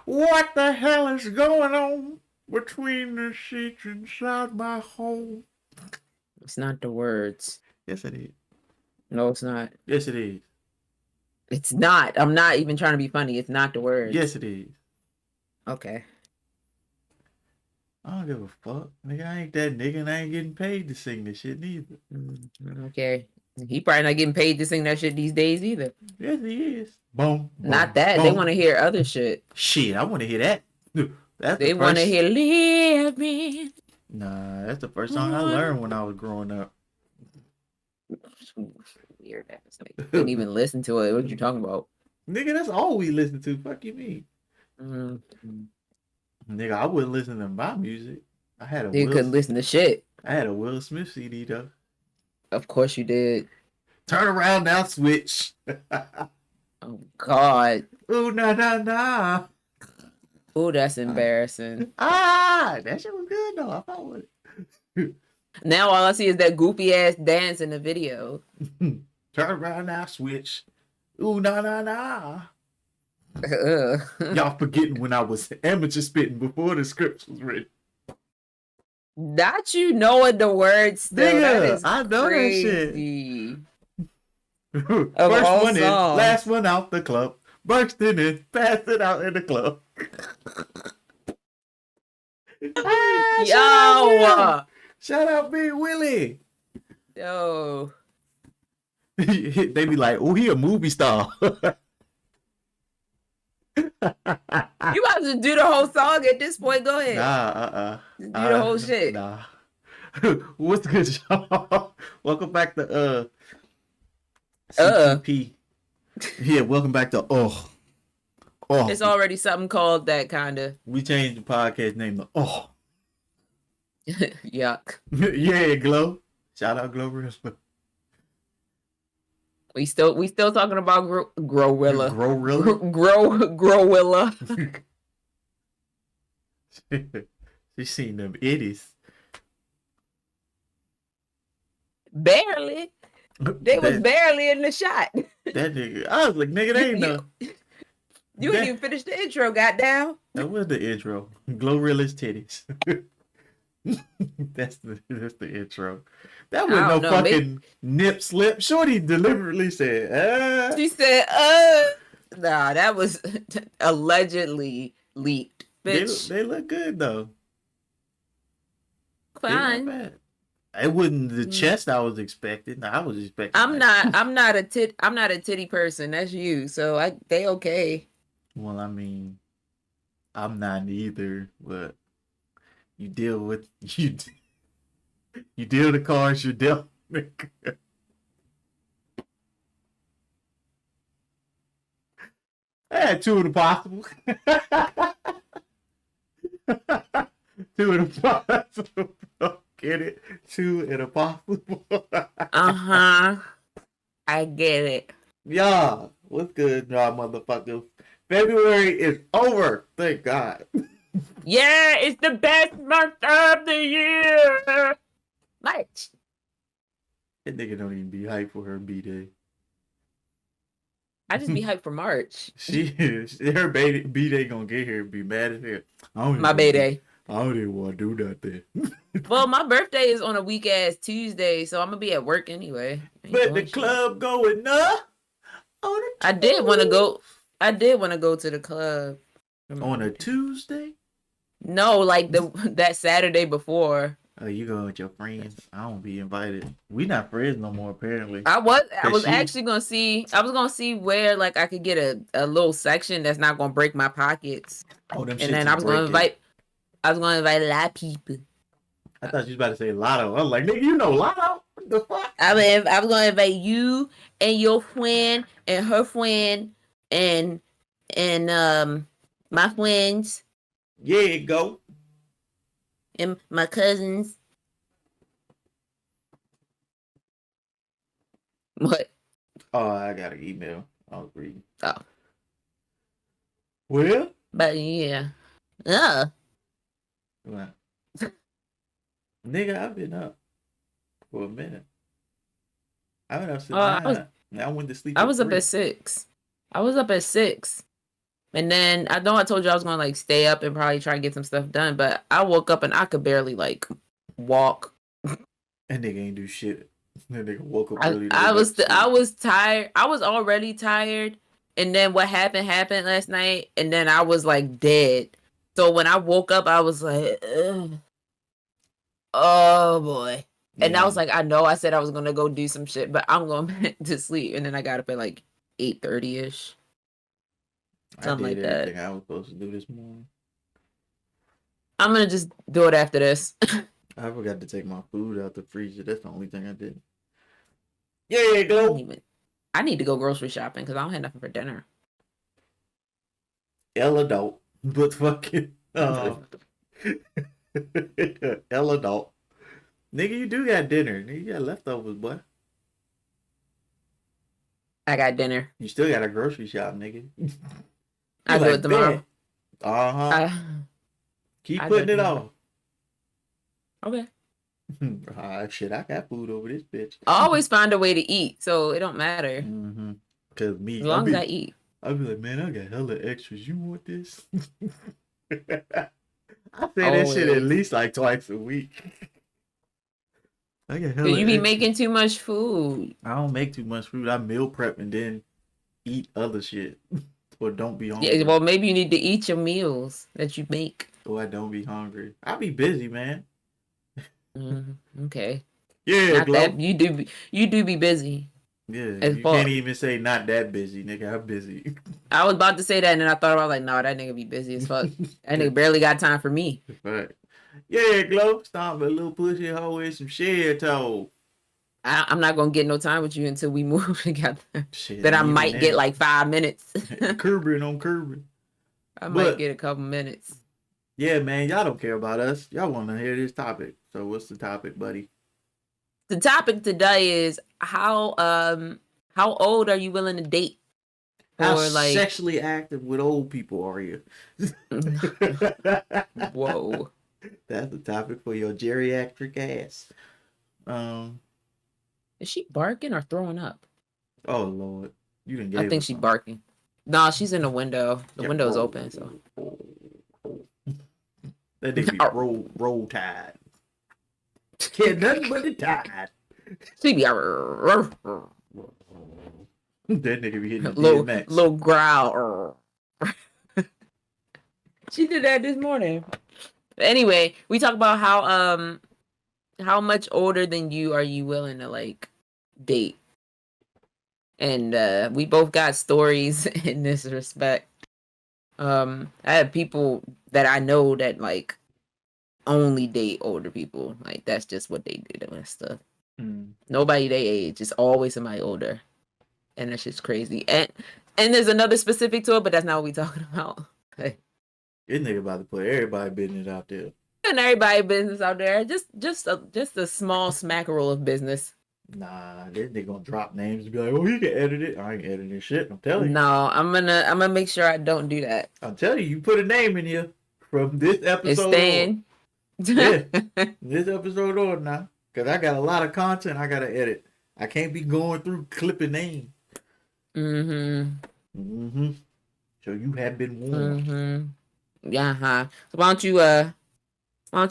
What the hell is going on between the sheets inside my home? It's not the words. Yes, it is. No, it's not. Yes, it is. It's not. I'm not even trying to be funny. It's not the words. Yes, it is. Okay. I don't give a fuck. Nigga, I ain't that nigga and I ain't getting paid to sing this shit neither. Okay. He probably not getting paid to sing that shit these days either. Yes, he is. Boom. Not that. Boom. They want to hear other shit. Shit, I want to hear that. They want to hear Living. Nah, that's the first song I learned when I was growing up. Weird ass. Didn't even listen to it. What you talking about? Nigga, that's all we listen to. Fuck you mean? Nigga, I wouldn't listen to my music. I had a You couldn't listen to shit. I had a Will Smith CD though. Of course you did. Turn around now, switch. Oh God. Ooh, nah, nah, nah. Ooh, that's embarrassing. That shit was good though. I thought with it. Now all I see is that goofy ass dance in the video. Turn around now, switch. Ooh, nah, nah, nah. Y'all forgetting when I was amateur spitting before the scripts was written. Not you knowing the words still. Nigga, I know crazy. That shit. First one in, last one out the club. Bursting in, pass it out in the club. Yo! Shout out Big Willie. Yo. They be like, oh, he a movie star. You about to do the whole song at this point? Go ahead. Nah, do the whole shit. Nah. What's good, y'all? Welcome back to CTP. Yeah, welcome back to Oh. It's already something called that kind of. We changed the podcast name to Oh. Yuck. Yeah, Glow. Shout out Glorilla. We still talking about Growilla. Growilla. She seen them itties. Barely. They was barely in the shot. That nigga. I was like, nigga, they ain't no. You didn't even finish the intro, goddamn. That was the intro. Glorilla's titties. That's the intro. That was no fucking nip slip. Shorty deliberately said, She said, Nah, that was allegedly leaked. Bitch. They look good though. Fine. It wasn't the chest I was expecting. I was expecting. I'm not a titty person. That's you. So they okay. Well, I mean, I'm not either, but you deal with you deal the cards you dealt. I had two of the possible. Two of the possible. Get it? Two and a possible. I get it. Yeah. What's good, y'all motherfuckers? February is over. Thank God. Yeah, it's the best month of the year. March. That nigga don't even be hyped for her B-Day. I just be hyped for March. Her B-Day gonna get here and be mad at her. My B-Day. I don't even want to do nothing. Well, my birthday is on a weak ass Tuesday, so I'm gonna be at work anyway. But the club going up. I did want to go to the club on a Tuesday. No, like that Saturday before. Oh, you going with your friends? I don't be invited. We not friends no more, apparently. I was actually gonna see. I was gonna see where like I could get a little section that's not gonna break my pockets. Oh, them. And then I was gonna invite a lot of people. I thought you was about to say Lotto. I was like, nigga, you know Lotto? What the fuck? I was gonna invite you and your friend and her friend and my friends. Yeah, go. And my cousins. What? Oh, I got an email. I was reading. Oh. Well? But yeah. What? Nigga, I've been up for a minute. I've been up since 9. I went to sleep. I was up at 6. I was up at 6. And then I know I told you I was gonna like stay up and probably try to get some stuff done, but I woke up and I could barely like walk. And nigga ain't do shit. That nigga woke up I early to go I back was to sleep. I was tired. I was already tired, and then what happened last night, and then I was like dead. So when I woke up, I was like, ugh, oh boy. And I Yeah, was like, I know I said I was gonna go do some shit, but I'm going back to sleep. And then I got up at like 8:30 ish, I something did like that. everything I was supposed to do this morning. I'm gonna just do it after this. I forgot to take my food out the freezer. That's the only thing I did. Yeah, I don't go. even. I need to go grocery shopping because I don't have nothing for dinner. L adult. But fucking L adult. Nigga, you do got dinner. Nigga, you got leftovers, boy. I got dinner. You still got a grocery shop, nigga. You I do it like tomorrow. bet. Uh-huh. I Keep I do putting it it tomorrow. off. Okay. Ah, shit, I got food over this bitch. I always find a way to eat, so it don't matter Mm-hmm. Cause as me, long as I eat. I'll be like, man, I got hella extras. You want this? I say that shit at Always. least like twice a week. I got Cause hella you be extras. making too much food. I don't make too much food. I meal prep and then eat other shit. Or don't be Yeah, hungry. well, maybe you need to eat your meals that you make. Or I don't be hungry. I be busy, man. Okay, Yeah, not that Glow. you do be busy Yeah, as you can't fuck. even say not that busy, nigga. I'm busy. I was about to say that, and then I thought about like, no, that nigga be busy as fuck. That nigga barely got time for me. Right. Yeah, Glow. Stop a little pussy hoe with some shit toe. I'm not gonna get no time with you until we move together. Shit, Then I and even might get then, like 5 minutes. curbing on curbing. I might But get a couple minutes. yeah, man, y'all don't care about us. Y'all want to hear this topic. So what's the topic, buddy? The topic today is how old are you willing to date How for like sexually active with old people are you? whoa. That's the topic for your geriatric ass. Um. Is she barking or throwing up? Oh Lord, you didn't I gave think us she something. barking. No, she's in the window. The Yeah, window's roll. open, so That nigga be roll tide. Can't nothing but the tide. she be That nigga be hitting the little DMX. little growl. She did that this morning. But anyway, we talk about how much older than you are you willing to like date? And we both got stories in this respect. I have people that I know that like only date older people. Like that's just what they do and stuff. Nobody their age. It's always somebody older. And that's just crazy. And there's another specific to it, but that's not what we talking about. This nigga about to put everybody business out there. And everybody business out there. Just a small smackerel of business. Nah, this nigga gonna drop names and be like, oh, he can edit it. I ain't editing shit. I'm telling you. No, I'm gonna make sure I don't do that. I'm telling you, you put a name in here from this It's episode on. staying. Yeah, this episode on now. Cause I got a lot of content I gotta edit. I can't be going through clipping names. So you have been warned. Yeah, huh. So why don't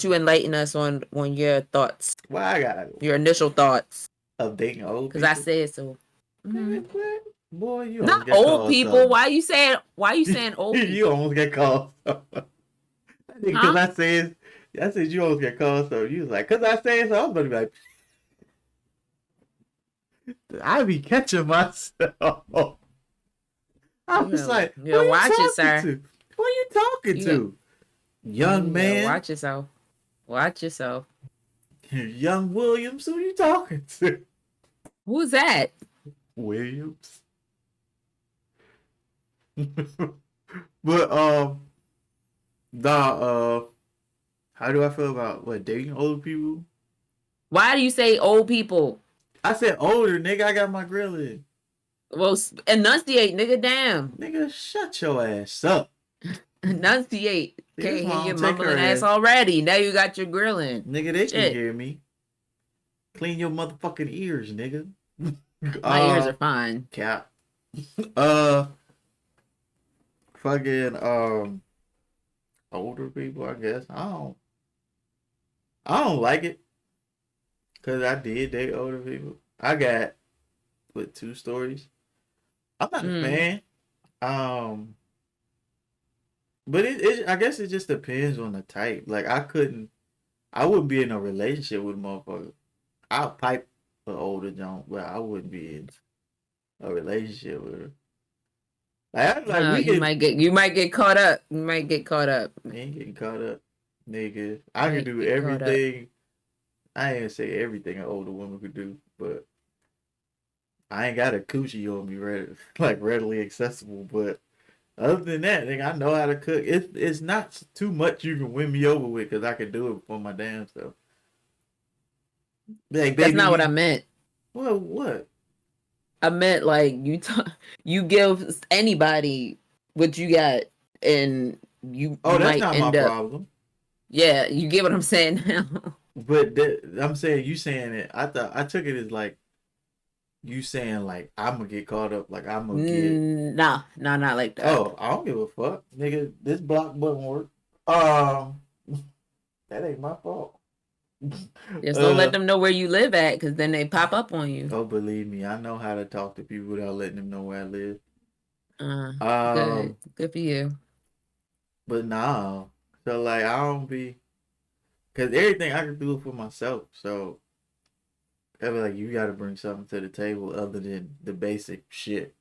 you enlighten us on your thoughts? Well, I got Your initial thoughts. of dating old Because people. I said so. What? Boy, you almost Not got old called people. something. Why you saying old people? You almost got called something. Because Huh? I said you almost got called something. You was like, cause I said so. I was about to be like, I be catching myself. I was like, who are you watch it, talking sir. to? Who are you talking to? Young man. Watch yourself. Watch yourself. Young Williams, who you talking to? Who's that? Williams. But how do I feel about what dating older people? Why do you say old people? I said older, nigga. I got my grill in. Well, enunciate, nigga. Damn. Nigga, shut your ass up. Enunciate. Can't hear you Take mumbling her ass already. Now you got your grilling. Nigga, they can Shit. hear me. Clean your motherfucking ears, nigga. My ears are fine. Cap. fucking older people, I guess. I don't like it because I did date older people. I got with two stories. I'm not a Mm. fan. Um, but I guess it just depends on the type. Like I wouldn't be in a relationship with a motherfucker. I'll pipe an older John, but I wouldn't be in a relationship with her. Like we You can might get caught up. You might get caught up. ain't getting caught up, nigga. I can Might do get caught up. everything. I ain't gonna say everything an older woman could do, but I ain't got a coochie on me readily accessible. But other than that, nigga, I know how to cook. It's not too much you can win me over with because I can do it for my damn self. Like, That's baby, not what I you meant. well, what? I meant like you give anybody what you got, and you Oh, that's might not my end up. problem. Yeah, you get what I'm saying now. But I'm saying you saying it. I took it as like you saying like I'm gonna get caught up. Like I'm gonna get. Nah, not like that. Oh, I don't give a fuck, nigga. This block button work. That ain't my fault. Just don't let them know where you live at, because then they pop up on you. Oh, believe me, I know how to talk to people without letting them know where I live. Good, Um, good for you. but nah. So like I don't be, cause everything I can do it for myself. So I be like, you got to bring something to the table other than the basic shit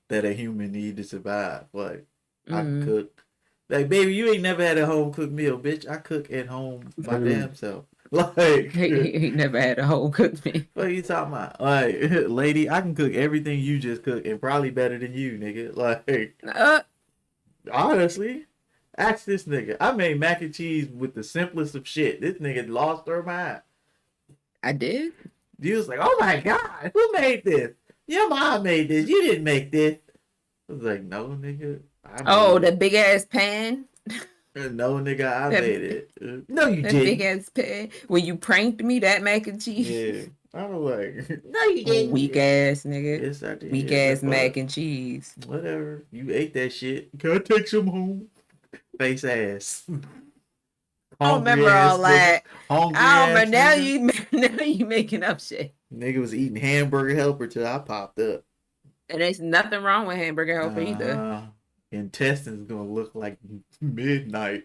that a human need to survive. Like I can Mm. cook. Like baby, you ain't never had a home cooked meal, bitch. I cook at home my damn self. Like, He never had a home cooked meal. what are you talking about? Like, lady, I can cook everything you just cook and probably better than you, nigga. Like, honestly, ask this nigga. I made mac and cheese with the simplest of shit. This nigga lost her mind. I did. You was like, oh my god, who made this? Your mom made this. You didn't make this. I was like, no, nigga, I Oh, made the it. big ass pan. No, nigga, I That made it. No, you that big didn't. ass pan. When you pranked me, that mac and Yeah, cheese. I was like, no, you Weak didn't. ass nigga. Yes, I Weak did. ass mac But and cheese. whatever, you ate that shit. Can I take some home? Face ass, I don't hungry remember all ass nigga, that. hungry I don't ass remember. Now nigga. you now you making up shit. Nigga was eating hamburger helper till I popped up. And there's nothing wrong with hamburger helper either. Uh-huh. Intestines gonna look like midnight.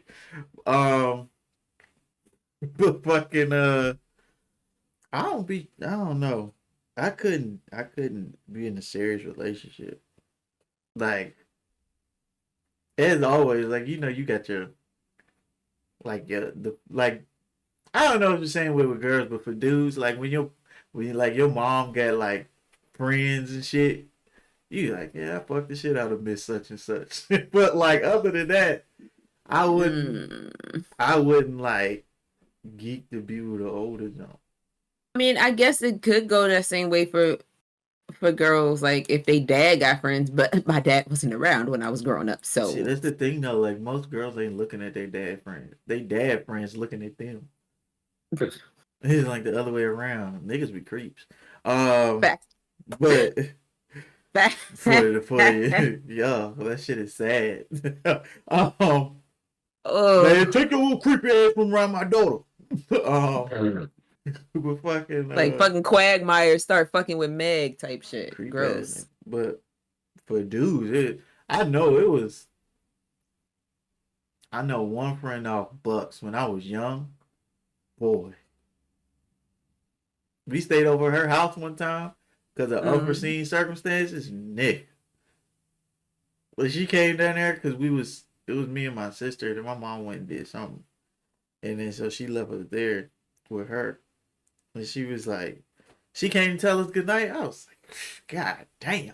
Um, but fucking I don't know. I couldn't be in a serious relationship. Like as always, like you got your like the like I don't know if you're saying with girls, but for dudes, like when you like your mom got like friends and shit, you like, yeah, I fucked the shit out of Miss Such and Such. But like other than that, I wouldn't Mm. I wouldn't like geek to be with an older John. I mean, I guess it could go that same way for girls, like if they dad got friends, but my dad wasn't around when I was growing up, See, so that's the thing though. Like most girls ain't looking at their dad friends. They dad friends looking at them. It's like the other way around. Niggas be creeps. Um, back but back. for the yeah, that shit is sad. um, man, Oh, take your little creepy ass from around my daughter. um, but fucking like fucking Quagmire start fucking with Meg type shit. creep ass. Gross. But for dudes, I know it was. I know one friend off Bucks when I was young. Boy, we stayed over her house one time because of Mm. unforeseen circumstances. Nick, but she came down there because it was me and my sister, and my mom went and did something, and then so she left us there with her, and she was like, she came to tell us goodnight. I was like, God damn.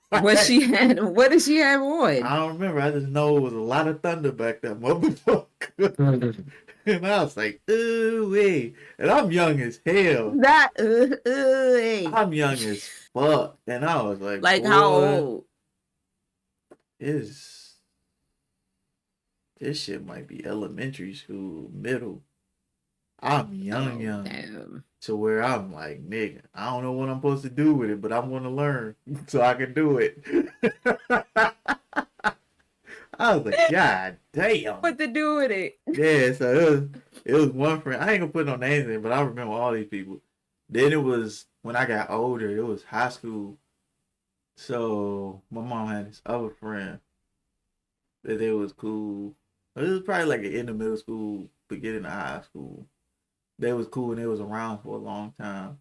What she had? What did she have on? I don't remember. I just know it was a lot of thunder back that motherfucker. And I was like, ooh wee. And I'm young as hell. That hey. I'm young as fuck. And I was like, Like how boy, old? is this shit might be elementary school, middle. I'm Oh young. damn. To where I'm like, nigga, I don't know what I'm supposed to do with it, but I want to learn so I can do it. I was like, God damn. What to do with it? Yeah, so it was one friend. I ain't gonna put no names in, but I remember all these people. Then it was when I got older. It was high school. So my mom had this other friend that they was cool. It was probably like in the middle school, beginning of high school. They was cool and they was around for a long time.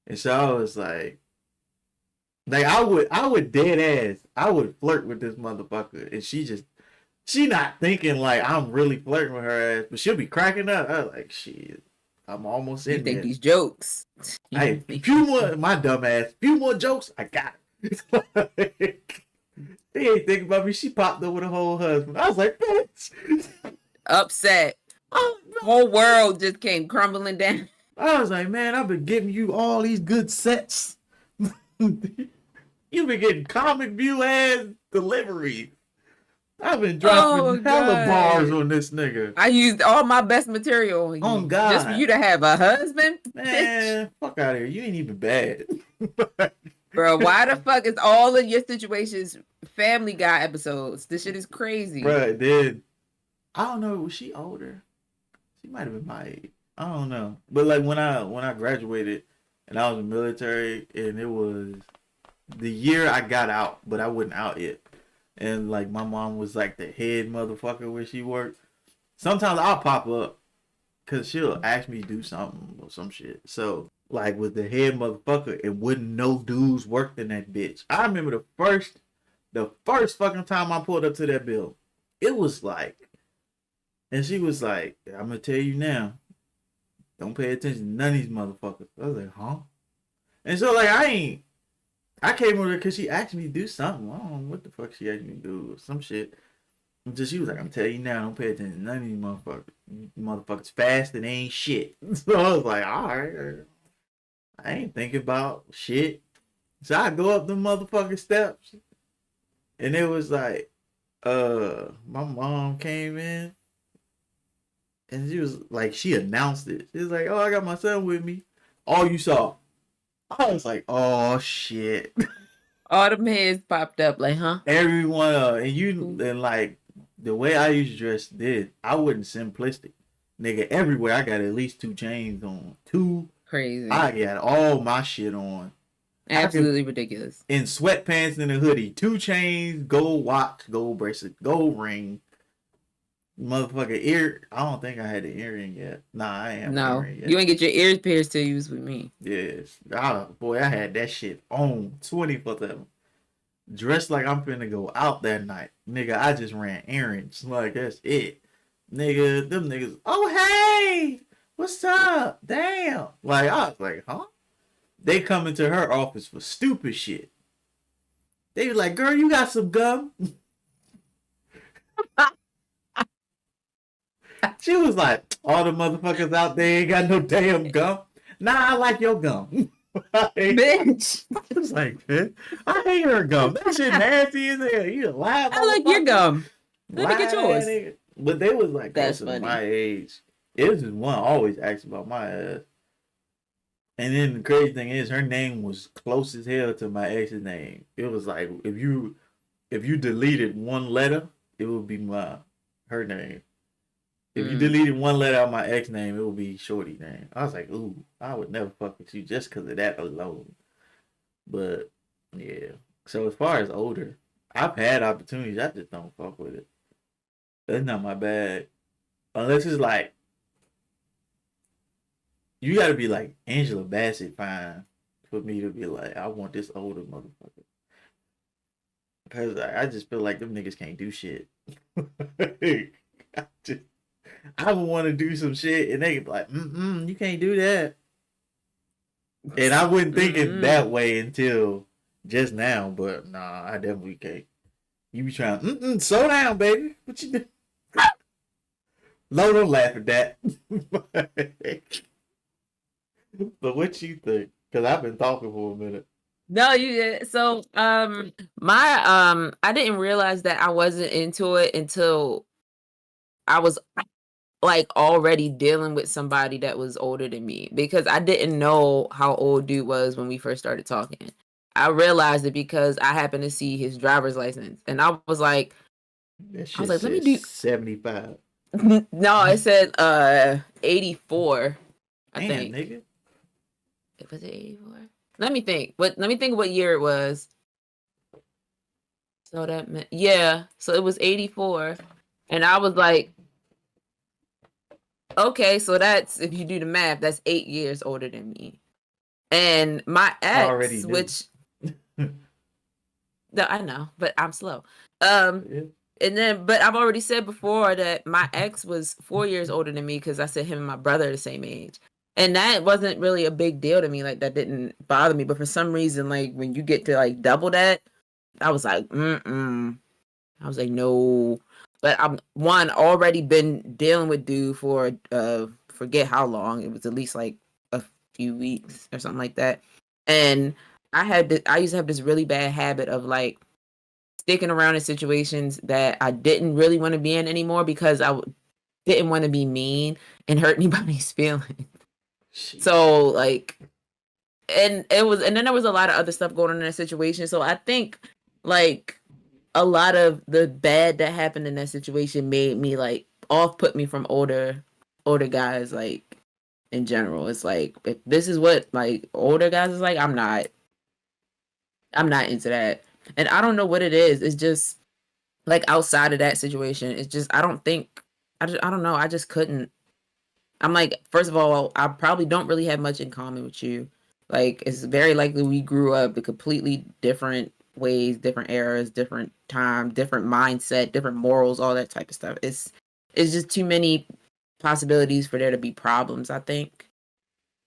And so I was like I would dead ass, I would flirt with this motherfucker, and she not thinking like I'm really flirting with her ass, but she'll be cracking up. I was like, shit, I'm almost You in think there. these jokes? Hey, few more, my dumb ass, few more jokes, I got it. They ain't thinking about me. She popped up with a whole husband. I was like, bitch. Upset. Oh, Whole world just came crumbling down. I was like, man, I've been giving you all these good sets. You've been getting comic view ass delivery. I've been dropping hella bars on this nigga. I used all my best material on you. Oh, God. Just for you to have a husband? Man, fuck out of here. You ain't even bad. Bro, why the fuck is all of your situations Family Guy episodes? This shit is crazy. Bro, then I don't know. Was she older? She might have been my age. I don't know. But like when I graduated and I was in the military, and it was the year I got out, but I wasn't out yet. And like my mom was like the head motherfucker where she worked. Sometimes I'll pop up because she'll ask me to do something or some shit. So like with the head motherfucker, it wouldn't no dudes worked in that bitch. I remember the first fucking time I pulled up to that bill, it was like, and she was like, I'm gonna tell you now, don't pay attention to none of these motherfuckers. I was like, huh? And so like I came over there because she asked me to do something. I don't know what the fuck she asked me to do or some shit. And so she was like, I'm telling you now, don't pay attention to none of these motherfuckers. You motherfuckers fast and they ain't shit. So I was like, all right. I ain't thinking about shit. So I go up the motherfucking steps. And it was like, my mom came in. And she was like, she announced it. She was like, oh, I got my son with me. All you saw. I was like, oh shit. All them heads popped up like, huh? Everyone, and like the way I used to dress I wasn't simplistic. Nigga, everywhere I got at least 2 chains on. 2. Crazy. I got all my shit on. Absolutely ridiculous. In sweatpants and a hoodie. 2 chains, gold watch, gold bracelet, gold ring. Motherfucker ear. I don't think I had the earring yet. Nah, I ain't have the earring yet. You ain't get your ears pierced till you was with me. Yes. Boy, I had that shit on 24/7. Dressed like I'm finna go out that night. Nigga, I just ran errands. Like, that's it. Nigga, them niggas, oh, hey, what's up? Damn. Like, I was like, huh? They come into her office for stupid shit. They was like, girl, you got some gum? She was like, all the motherfuckers out there ain't got no damn gum. Nah, I like your gum. Bitch. I was like, man, I hate her gum. That shit nasty as hell. You lie. I like your gum. Let me get yours. Nigga. But they was like, that's funny. Funny. My age. It was just one always asked about my ass. And then the crazy thing is, her name was close as hell to my ex's name. It was like if you deleted one letter, it would be her name. If you deleted one letter out of my ex name, it would be Shorty name. I was like, ooh, I would never fuck with you just because of that alone. But yeah. So as far as older, I've had opportunities. I just don't fuck with it. That's not my bag. Unless it's like, you gotta be like Angela Bassett fine for me to be like, I want this older motherfucker. Because I just feel like them niggas can't do shit. I would want to do some shit and they could be like, you can't do that. And I wouldn't think it that way until just now, but nah, I definitely can't. You be trying, slow down, baby. What you do? No, don't laugh at that. But what you think? Because I've been talking for a minute. No, you so I didn't realize that I wasn't into it until I was like already dealing with somebody that was older than me, because I didn't know how old dude was when we first started talking. I realized it because I happened to see his driver's license and I was like, That I was shit like, let me says do. 75. No, it said 84. I Damn, think. nigga. Was it 84? Let me think. Let me think what year it was. So that meant, yeah. So it was 84. And I was like, okay, so that's, if you do the math, that's 8 years older than me. And my I already ex, knew. which no, I know, but I'm slow. Um, Yeah. and then, but I've already said before that my ex was 4 years older than me because I said him and my brother are the same age. And that wasn't really a big deal to me. Like, that didn't bother me. But for some reason, like, when you get to like double that, I was like, I was like, no. But I'm one already been dealing with dude for forget how long. It was at least like a few weeks or something like that. And I used to have this really bad habit of like sticking around in situations that I didn't really want to be in anymore because didn't want to be mean and hurt anybody's feelings. Shit. So like, and then there was a lot of other stuff going on in that situation. So I think like a lot of the bad that happened in that situation made me like put me from older guys like in general. It's like if this is what like older guys is like, I'm not into that. And I don't know what it is. It's just like outside of that situation, it's just I don't think I don't know. I just couldn't. I'm like, first of all, I probably don't really have much in common with you. Like, it's very likely we grew up in completely different ways, different eras, different time, different mindset, different morals, all that type of stuff. It's just too many possibilities for there to be problems, I think.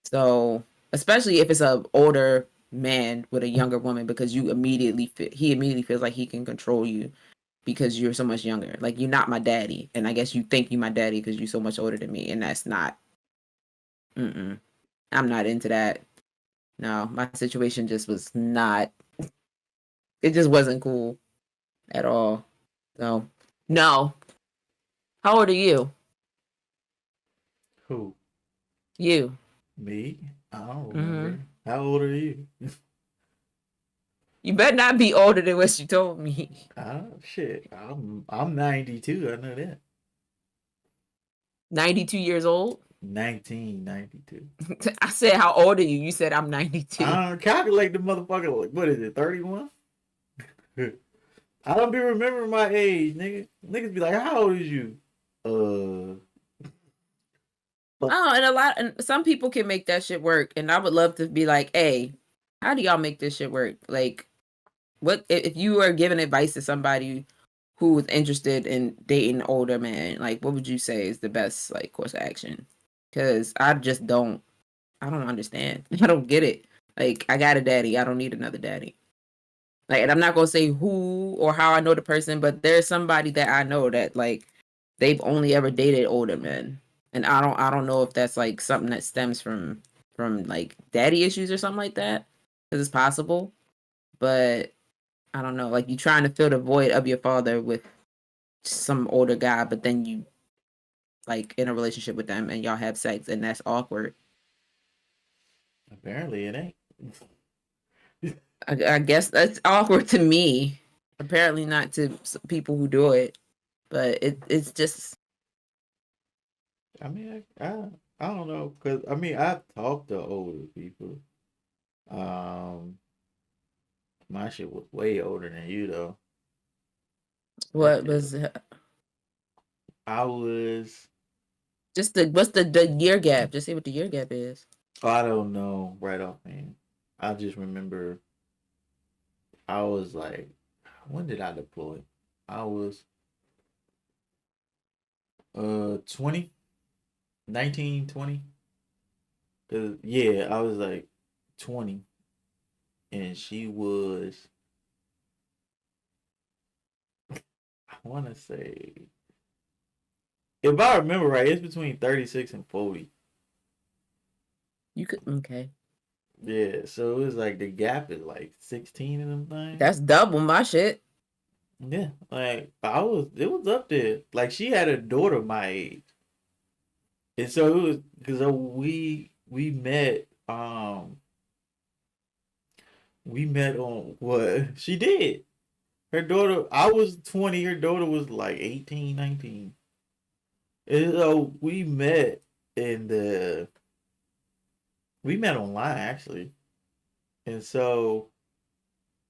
So, especially if it's a older man with a younger woman, because he immediately feels like he can control you because you're so much younger. Like, you're not my daddy, and I guess you think you're my daddy because you're so much older than me, and that's not. Mm-mm. I'm not into that. No, my situation just was not. It just wasn't cool at all. So, no. How old are you? Who? You. Me? I don't Mm-hmm. remember. How old are you? You better not be older than what you told me. Shit. I'm 92. I know that. 92 years old. 1992. I said, how old are you? You said I'm 92. I don't calculate the motherfucker. What is it? 31? I don't be remembering my age, nigga. Niggas be like, "How old is you?" Uh, but Oh, and some people can make that shit work. And I would love to be like, hey, how do y'all make this shit work? Like, what if you were giving advice to somebody who was interested in dating an older man? Like, what would you say is the best like course of action? Because I don't understand. I don't get it. Like, I got a daddy. I don't need another daddy. Like, and I'm not gonna say who or how I know the person, but there's somebody that I know that like they've only ever dated older men, and I don't know if that's like something that stems from like daddy issues or something like that, because it's possible. But I don't know. Like, you trying to fill the void of your father with some older guy, but then you like in a relationship with them and y'all have sex, and that's awkward. apparently it ain't. I guess that's awkward to me. Apparently not to people who do it, but it's just I mean, I don't know, cause I mean, I've talked to older people. Um, my shit was way older than you though. That what shit. was I was. just the what's the year gap? Just say what the year gap is. I don't know right offhand. I just remember I was like, when did I deploy? I was 20, 19, 20. Cause yeah, I was like 20, and she was. I want to say, if I remember right, it's between 36 and 40. You could okay. Yeah, so it was like the gap is like 16 of them things. That's double my shit. Yeah, like it was up there. Like she had a daughter my age, and so it was because we met on what she did. Her daughter, I was 20. Her daughter was like 18, 19. And so in the we met online actually. And so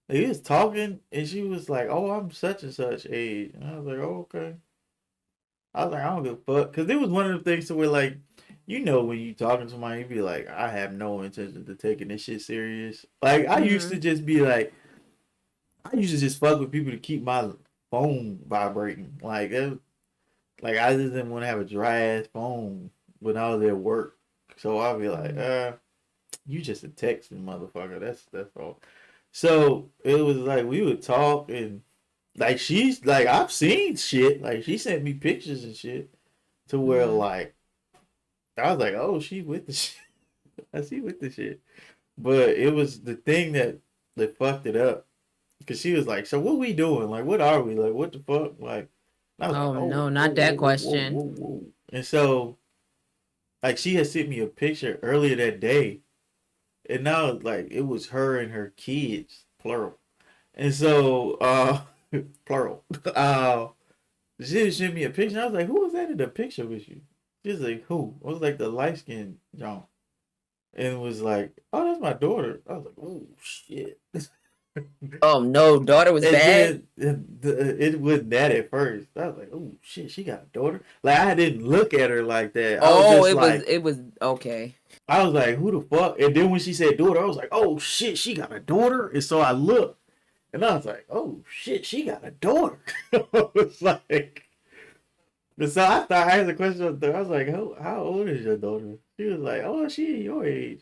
he was talking, and she was like, "Oh, I'm such and such age," and I was like, "Oh, okay." I was like, "I don't give a fuck," because it was one of the things to where like, when you talking to somebody, you be like, "I have no intention of taking this shit serious." Like I used to Mm-hmm. just be like, I used to just fuck with people to keep my phone vibrating. Like I just didn't want to have a dry ass phone when I was at work. So I'd be like, Mm-hmm. you just a texting motherfucker. That's all. So it was like we would talk and like she's like I've seen shit. Like she sent me pictures and shit to where Mm-hmm. like I was like, oh, she with the shit. I see with the shit. But it was the thing that fucked it up. Cause she was like, so what we doing? Like, what are we? Like, what the fuck? Like, and I was like, Oh oh, no, whoa, not whoa, that whoa, whoa, question. whoa, whoa. And so, like, she had sent me a picture earlier that day. And now, like, it was her and her kids, plural. And so, plural. She sent me a picture. And I was like, who was that in the picture with you? She was like, who? I was like, the light skinned John. And was like, oh, that's my daughter. I was like, oh, shit. Oh no, daughter was And bad. then it wasn't that at first. I was like, oh shit, she got a daughter. Like I didn't look at her like that. I was Oh, just it was like, it was okay. I was like, who the fuck? And then when she said daughter, I was like, oh shit, she got a daughter. And so I looked, and I was like, oh shit, she got a daughter. I was like, and so I thought I asked a question. I was like, how old is your daughter? She was like, oh, she your age.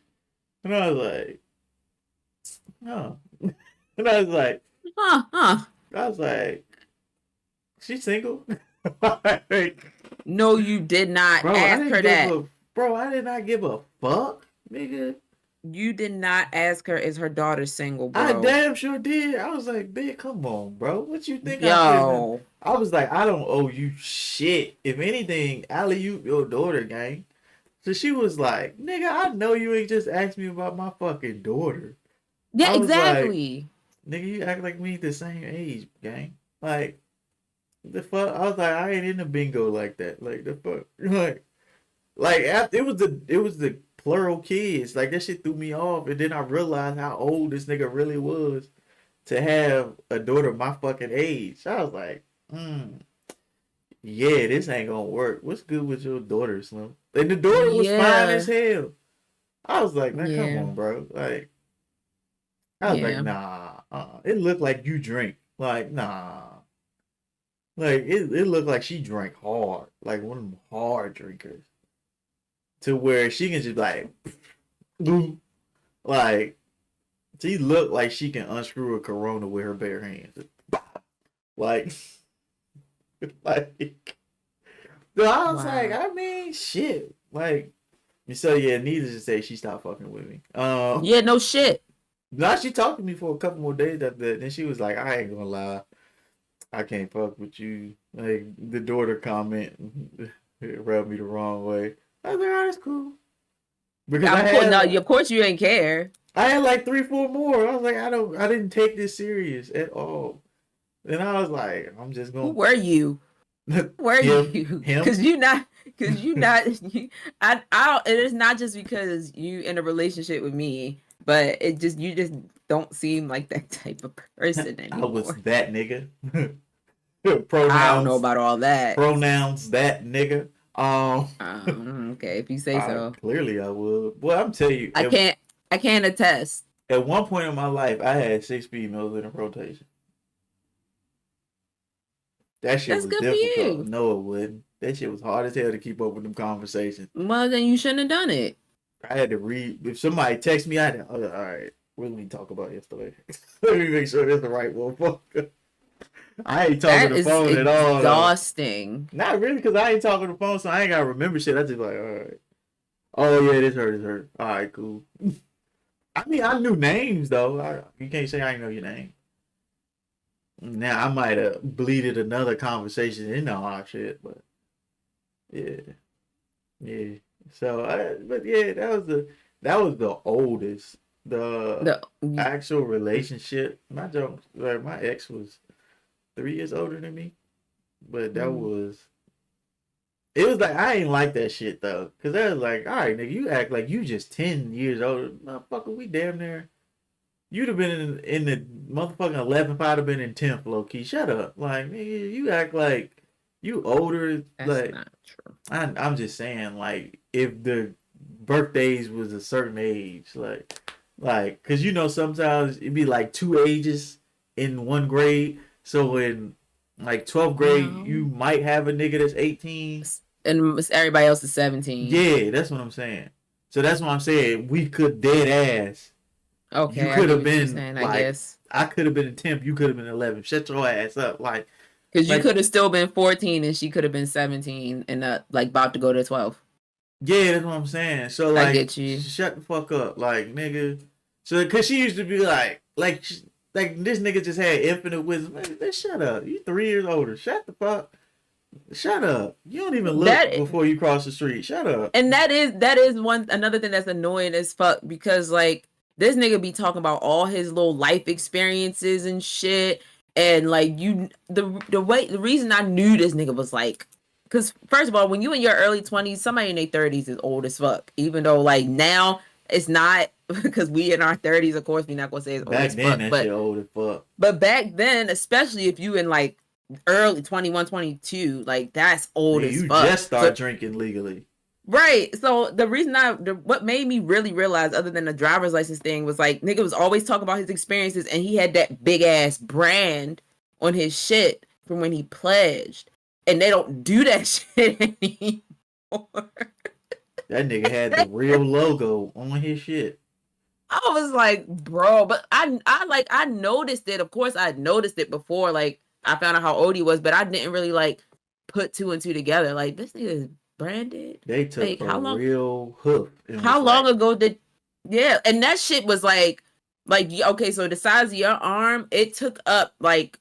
And I was like, oh. And Huh, huh. I was like, she's single. Like, No, you did not bro, ask her that. I did not give a fuck, nigga. You did not ask her, is her daughter single, I bro? damn sure did. I was like, bitch, come on, bro. What you think I'm finna? Yo. I was like, I don't owe you shit. If anything, alley you your daughter, gang. So she was like, nigga, I know you ain't just asked me about my fucking daughter. Yeah, I was like, exactly. nigga, you act like we the same age, gang. Like the fuck. I was like, I ain't in the bingo like that. Like the fuck. Like after, it was the plural kids. Like that shit threw me off, and then I realized how old this nigga really was to have a daughter my fucking age. I was like, yeah, this ain't gonna work. What's good with your daughter, Slim? And the daughter was fine as Yeah. hell. I was like, man, come Yeah. on, bro. Like, I was like, Yeah. nah. It looked like you drink. Like, nah. Like it looked like she drank hard, like one of them hard drinkers, to where she can just like, like she looked like she can unscrew a Corona with her bare hands. Like, like. So I was like, Wow. I mean, shit. Like, so yeah, needless to say, she stopped fucking with me. Yeah, no shit. Now she talked to me for a couple more days after that. Then she was like, I ain't gonna lie, I can't fuck with you. Like the daughter comment it rubbed me the wrong way. I was like, oh, that's cool. Because Of course, no, of course you ain't care. I had like 3, 4 more. I was like, I didn't take this serious at all. And I was like, I'm just Who gonna were you? Who were you? him. Cause you not, it is not just because you in a relationship with me, but you just don't seem like that type of person I was anymore. that nigga. I don't know pronouns, about all that. pronouns, that nigga. Okay, if you say so. Clearly I would. Well, I'm telling you, I can't, I can't attest. at one point in my life, I had 6 females in a rotation. That shit That's was good for difficult. you. No, it wouldn't. That shit was hard as hell to keep up with them conversations. Well, then you shouldn't have done it. I had to read. If somebody text me, I had to, all right, what did we talk about yesterday? Let me make sure that's the right motherfucker. I ain't talking That the is phone at all, though. exhausting. Not really, because I ain't talking the phone, so I ain't got to remember shit. I just like, all right. Oh, yeah, this hurt, this hurt. All right, cool. I mean, I knew names, though. You can't say I didn't know your name. Now, I might have bleeded another conversation into our shit, but yeah. Yeah. So, but yeah, that was the oldest. The The actual relationship. My joke, like my ex was 3 years older than me. But that Mm. was it was like I ain't like that shit though. Cause I was like, all right, nigga, you act like you just 10 years older. Motherfucker, we damn near you'd have been in the motherfucking 11th, I'd have been in 10th, low key. Shut up. Like, nigga, you act like you older. That's Like, not true. I'm just saying, like, if the birthdays was a certain age, cause you know sometimes it'd be like 2 ages in one grade. So in like 12th grade, No. you might have a nigga that's 18. And everybody else is 17. Yeah, that's what I'm saying. So that's what I'm saying. We could dead ass. You Okay, I could get have what you're been saying, I like, guess. I could have been in 10th. You could have been 11th. Shut your ass up. Because you Like, could have still been 14 and she could have been 17 and like about to go to 12. yeah, that's what I'm saying. So I like, get you. shut the fuck up, like nigga. So cause she used to be like this nigga just had infinite wisdom. Man, shut up. You 3 years older. Shut the fuck. Shut up. You don't even look That before you cross the street. Shut up. and that is one another thing that's annoying as fuck because like this nigga be talking about all his little life experiences and shit and like the reason I knew this nigga was like because first of all when you in your early 20s somebody in their 30s is old as fuck even though like now it's not because we in our 30s of course we not gonna say it's old Back as then, fuck that but shit old as fuck. back then especially if you in like early 21, 22, like that's old Nigga, as you fuck just start drinking legally. right. So the reason what made me really realize, other than the driver's license thing, was like nigga was always talking about his experiences, and he had that big ass brand on his shit from when he pledged, and they don't do that shit anymore. That nigga had the real logo on his shit. I was like, bro, but I noticed it. Of course, I noticed it before, like I found out how old he was, but I didn't really like put two and two together. Like this nigga is branded. They took Like a real hoof and how was long like, ago did yeah and that shit was like okay so the size of your arm it took up like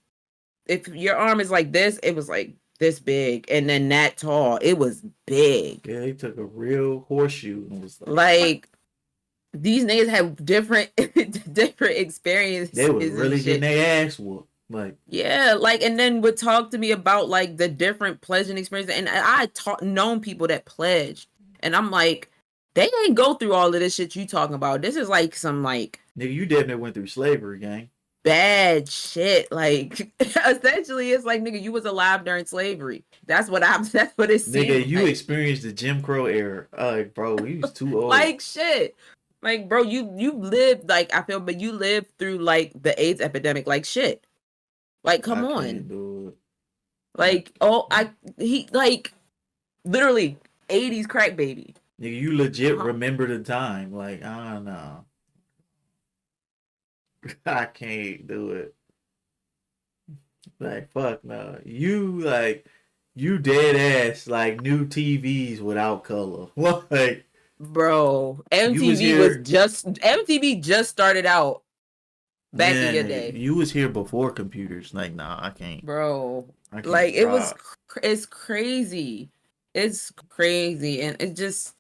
if your arm is like this it was like this big and then that tall it was big yeah, they took a real horseshoe and was like like these niggas have different different experiences they was and really getting shit their ass whooped. Like, yeah like and then would talk to me about like the different pledging experiences and I taught known people that pledged and I'm like they ain't go through all of this shit you talking about this is like some like nigga, you damn near went through slavery, gang. bad shit. Like essentially it's like nigga, you was alive during slavery. That's what it Nigga, seemed you like. experienced the Jim Crow era. Like, bro, you was too old. Like shit. Like bro, you lived like I feel but you lived through like the AIDS epidemic like shit. Like come I on. can't do it. Like oh I he like literally 80s crack baby. Nigga, you legit Huh? remember the time. Like, I don't know. I can't do it. Like, fuck no. You dead ass like new TVs without color. Like, Bro, you was MTV just started out back in man, your nigga, day. you was here before computers. Like, nah, I can't. Bro, I like can't it was rock. it's crazy. It's crazy and it just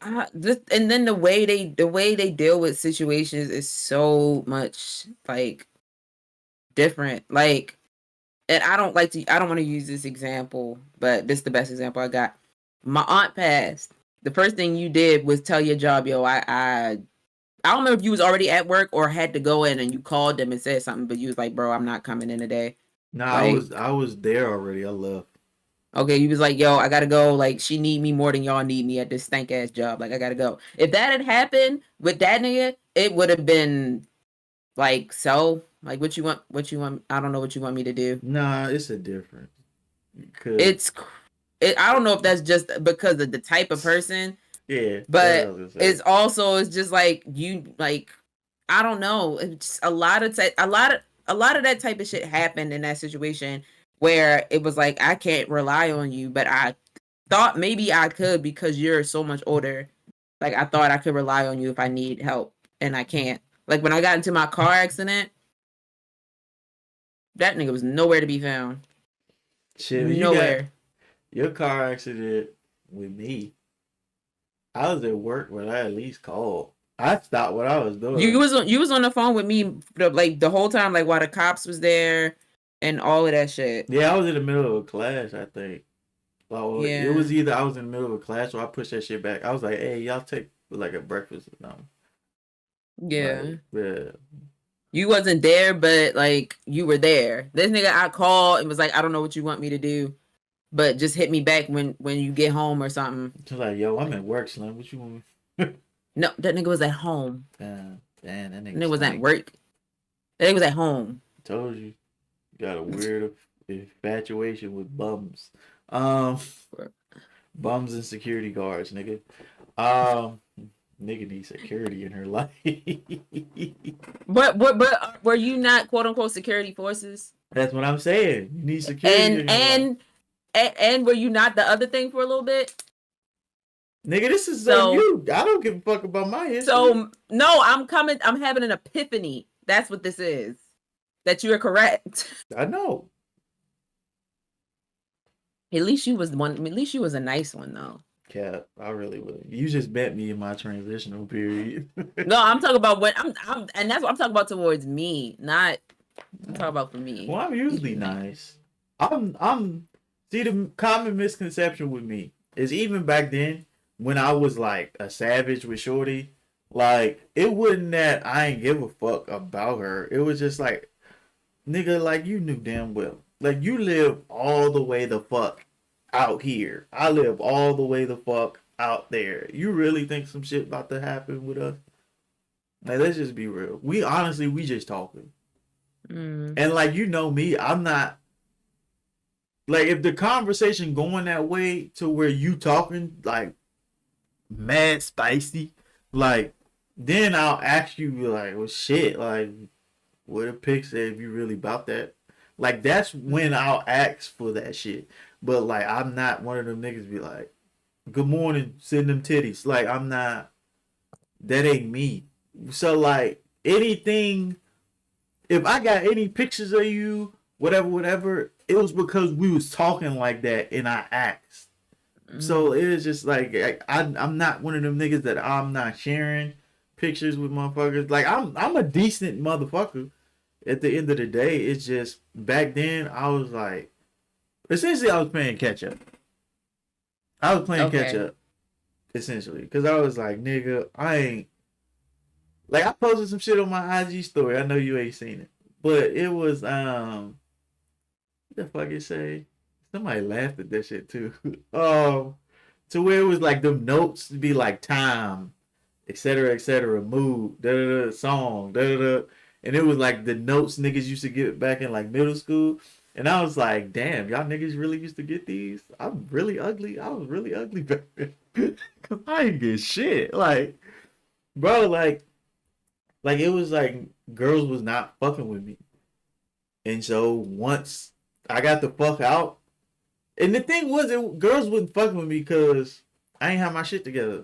and then the way they deal with situations is so much like different. Like and I don't want to use this example, but this is the best example I got. My aunt passed. The first thing you did was tell your job, yo, I don't remember if you was already at work or had to go in and you called them and said something, but you was like, bro, I'm not coming in today. Nah, Like, I was there already. I left. okay, you was like, yo, I gotta go. Like, she need me more than y'all need me at this stank ass job. Like, I gotta go. If that had happened with that nigga, it would have been like, so, like, what you want, I don't know what you want me to do. Nah, it's a difference. Cause It's, I don't know if that's just because of the type of person, yeah, that's what I but was gonna say. it's just like, like, I don't know. It's a lot of that type of shit happened in that situation where it was like I can't rely on you, but I thought maybe I could because you're so much older. Like I thought I could rely on you if I need help, and I can't. Like when I got into my car accident, that nigga was nowhere to be found. Shit, when you got Nowhere. your car accident with me, I was at work, but I at least called. I stopped what I was doing. You was on the phone with me like the whole time, like while the cops was there. and all of that shit. Yeah, I was in the middle of a class, I think. Well, it Yeah. was either I was in the middle of a class or I pushed that shit back. I was like, hey, y'all take like a breakfast or something. Yeah. Like, yeah. You wasn't there, but like you were there. This nigga I called and was like, I don't know what you want me to do, but just hit me back when you get home or something. Just like, yo, I'm Like, at work, Slim. What you want me? no, that nigga was at home. Damn, that That nigga nigga was at stank. work. That nigga was at home. Told you. Got a weird infatuation with bums. Um, bums and security guards, nigga. Um, nigga needs security in her life. But were you not quote unquote security forces? That's what I'm saying. You need security And in your life. and were you not the other thing for a little bit? Nigga, this is on So you. I don't give a fuck about my history. so no, I'm having an epiphany. That's what this is. That you are correct. I know. At least you was one. At least you was a nice one though. Cap, I really would. You just met me in my transitional period. No, I'm talking about when I'm and that's what I'm talking about towards me, not I'm talking about for me. Well, I'm usually nice. I'm see the common misconception with me is even back then when I was like a savage with Shorty, like it wasn't that I ain't give a fuck about her. It was just like, nigga, like you knew damn well. Like you live all the way the fuck out here. I live all the way the fuck out there. You really think some shit about to happen with us? Like let's just be real. We honestly we just talking. And like you know me, I'm not like if the conversation going that way to where you talking like mad spicy, like then I'll ask you like, well shit, like what a pic say if you really about that. Like that's when I'll ask for that shit. But like I'm not one of them niggas be like, good morning, send them titties. Like I'm not that ain't me. So like anything if I got any pictures of you, whatever, it was because we was talking like that and I asked. So it was just like I'm not one of them niggas that I'm not sharing pictures with motherfuckers. Like I'm a decent motherfucker. At the end of the day, it's just back then I was like, essentially I was playing catch up. I was playing catch up essentially because I was like, nigga, I ain't like I posted some shit on my IG story. I know you ain't seen it, but it was what the fuck it say? Somebody laughed at that shit too. To where it was like them notes to be like time, etc., mood, da da da, song, da da da, and it was like the notes niggas used to get back in like middle school, and I was like, damn, y'all niggas really used to get these. I'm really ugly. I was really ugly back then, cause I ain't get shit. Like, bro, like it was like girls was not fucking with me. And so once I got the fuck out, and the thing was, girls wouldn't fuck with me because I ain't have my shit together.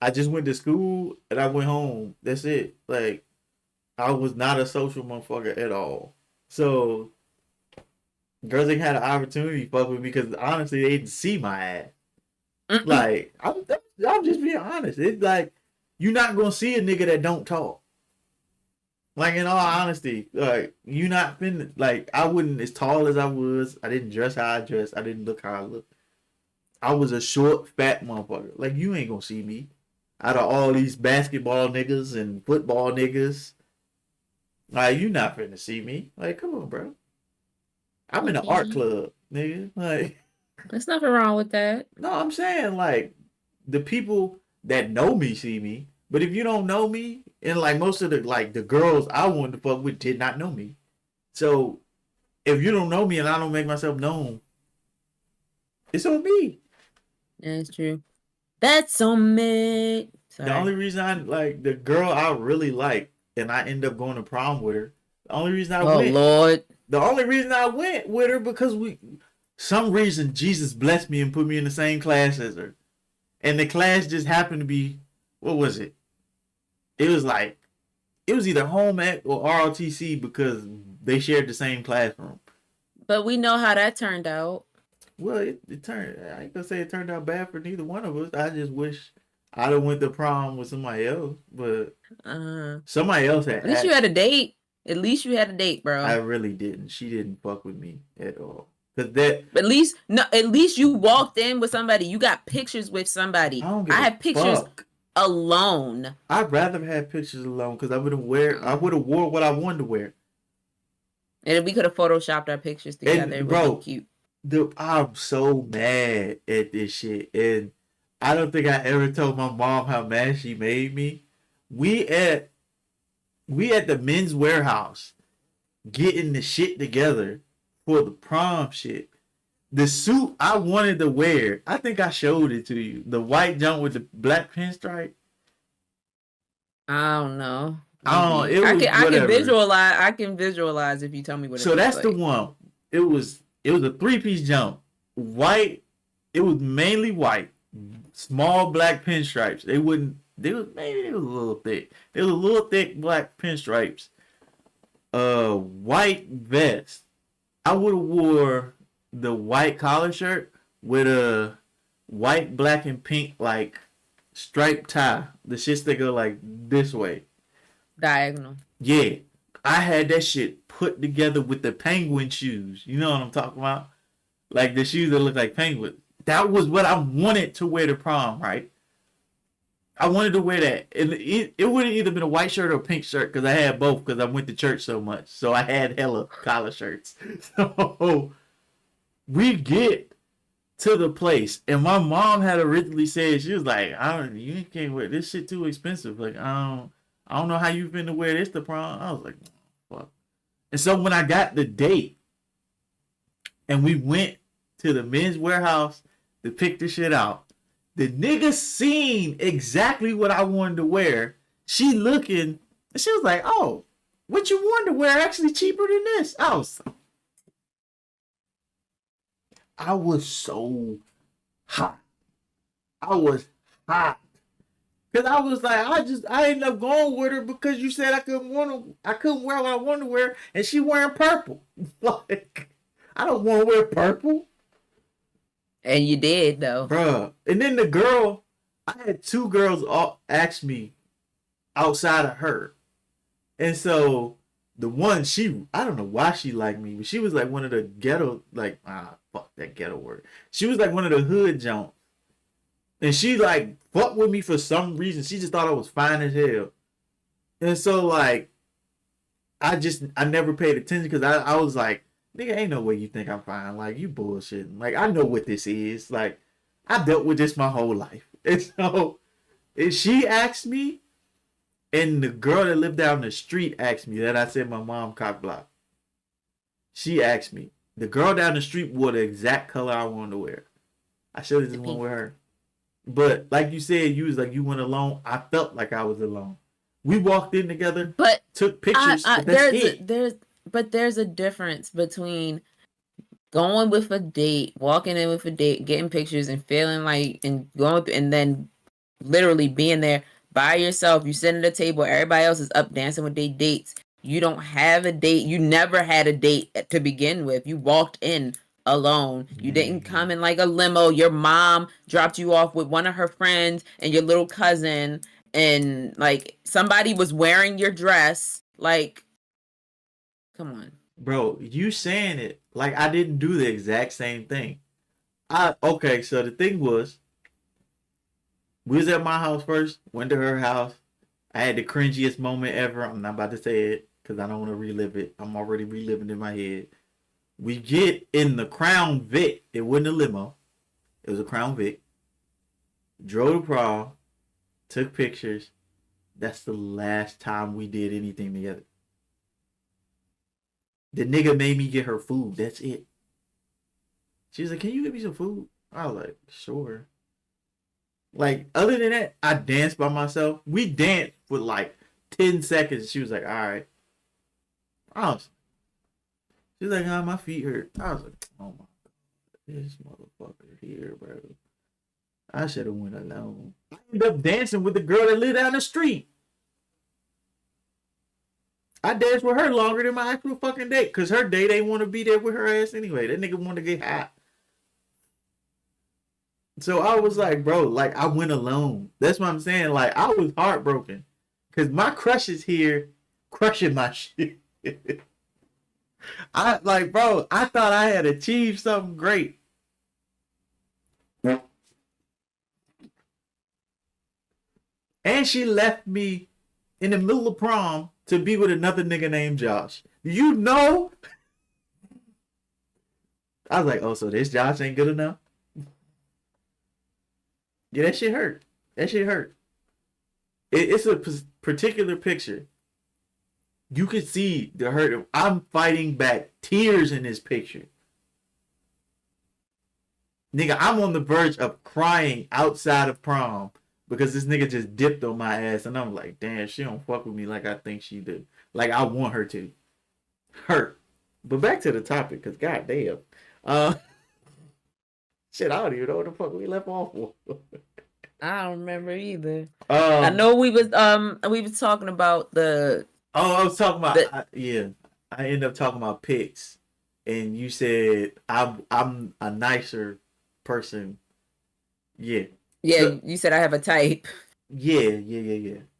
I just went to school and I went home. That's it. Like I was not a social motherfucker at all. So girls ain't had an opportunity to fuck with me because honestly they didn't see my ass. Like I'm just being honest. It's like you're not gonna see a nigga that don't talk. Like in all honesty, like you not finna like I wasn't as tall as I was. I didn't dress how I dressed. I didn't look how I looked. I was a short, fat motherfucker. Like you ain't gonna see me. Out of all these basketball niggas and football niggas, like you not finna see me. Like come on, bro. I'm in an art club, nigga. Like there's nothing wrong with that. no, I'm saying like the people that know me see me. But if you don't know me, and like most of the girls I wanted to fuck with did not know me. So if you don't know me and I don't make myself known, it's on me. That's true. That's on me. Sorry. The only reason I like the girl I really like and I end up going to prom with her. The only reason I went. Lord. The only reason I went with her because some reason Jesus blessed me and put me in the same class as her. And the class just happened to be, what was it? It was like, it was either home ec or ROTC because they shared the same classroom. But we know how that turned out. Well, it turned, I ain't gonna say it turned out bad for neither one of us. I just wish I'd have went to prom with somebody else, but somebody else had. At least you had a date. At least you had a date, I bro. really didn't. She didn't fuck with me at all. Cause that At least no. At least you walked in with somebody. You got pictures with I somebody. don't give I a have pictures fuck. alone. I'd rather have had pictures alone because I would have wore what I wanted to wear. And if we could have photoshopped our pictures together, And it would have been bro, cute. I'm so mad at this shit. And I don't think I ever told my mom how mad she made me. We at we at the men's warehouse getting the shit together for the prom shit. The suit I wanted to wear, I think I showed it to you. The white jump with the black pinstripe. I don't know. Oh, Maybe it was I can whatever. visualize. I can visualize if you tell me what it So looks that's the like. one. It was a three-piece jump. White. It was mainly white. Small black pinstripes. They was a little thick. They was a little thick black pinstripes. White vest. I would have wore the white collar shirt with a white, black, and pink like striped tie. The shits that go like this way. Diagonal. Yeah, I had that shit put together with the penguin shoes. You know what I'm talking about? Like the shoes that look like penguins. That was what I wanted to wear to prom, right? I wanted to wear that. And it would have either been a white shirt or a pink shirt because I had both because I went to church so much. So I had hella collar shirts. So we get to the place and my mom had originally said, she was like, you can't wear this shit too expensive. Like, I don't know how you've been to wear this to prom. I was like, fuck. And so when I got the date and we went to the men's warehouse to pick the shit out, the nigga seen exactly what I wanted to wear. She looking, and she was like, "Oh, what you wanted to wear actually cheaper than this." I was so hot. I was hot. Cause I was like, I ended up going with her because you said I couldn't wear what I wanted to wear, and she wearing purple. Like, I don't want to wear purple. And you did though. Bruh. And then the girl, I had two girls all ask me outside of her. And so the one, I don't know why she liked me, but she was like one of the ghetto, like, fuck that ghetto word. She was like one of the hood Jones. And she like fucked with me for some reason. She just thought I was fine as hell. And so like, I never paid attention because I was like, nigga, ain't no way you think I'm fine. Like, you bullshitting. Like, I know what this is. Like, I dealt with this my whole life. And so, and she asked me, and the girl that lived down the street asked me that I said my mom cock blocked. She asked me. The girl down the street wore the exact color I wanted to wear. I should have The just went pink. with her. But like you said, you was like you went alone. I felt like I was alone. We walked in together, But took pictures, but that's it. there's a difference between going with a date, walking in with a date, getting pictures, and feeling like and going and then literally being there by yourself. You sit at a table, everybody else is up dancing with their dates. You don't have a date. You never had a date to begin with. You walked in alone. You didn't come in like a limo. Your mom dropped you off with one of her friends and your little cousin, and like somebody was wearing your dress. Like, come on. Bro, you saying it like I didn't do the exact same thing. Okay, so the thing was, we was at my house first, went to her house. I had the cringiest moment ever. I'm not about to say it because I don't want to relive it. I'm already reliving it in my head. We get in the Crown Vic. It wasn't a limo. It was a Crown Vic. Drove to prom, took pictures. That's the last time we did anything together. The nigga made me get her food. That's it. She was like, "Can you get me some food?" I was like, "Sure." Like, other than that, I danced by myself. We danced for like 10 seconds. She was like, "All right." I was, she was like, "Oh, my feet hurt." I was like, "Oh my God, this motherfucker here, bro." I should have went alone. I ended up dancing with the girl that lived down the street. I danced with her longer than my actual fucking date. Cause her date ain't want to be there with her ass anyway. That nigga want to get hot. So I was like, bro, like I went alone. That's what I'm saying. Like I was heartbroken. Cause my crush is here crushing my shit. I like, bro. I thought I had achieved something great, and she left me in the middle of prom to be with another nigga named Josh. You know, I was like, oh, so this Josh ain't good enough. Yeah, that shit hurt. That shit hurt. It's a particular picture. You could see the hurt. I'm fighting back tears in this picture. Nigga, I'm on the verge of crying outside of prom because this nigga just dipped on my ass, and I'm like, damn, she don't fuck with me like I think she do. Like I want her to. Hurt. But back to the topic, cause goddamn, uh, shit, I don't even know what the fuck we left off for. I don't remember either. I know we was talking about the. Oh, I was talking about yeah. I ended up talking about pics, and you said I'm a nicer person. Yeah. Yeah, so, you said I have a type. Yeah.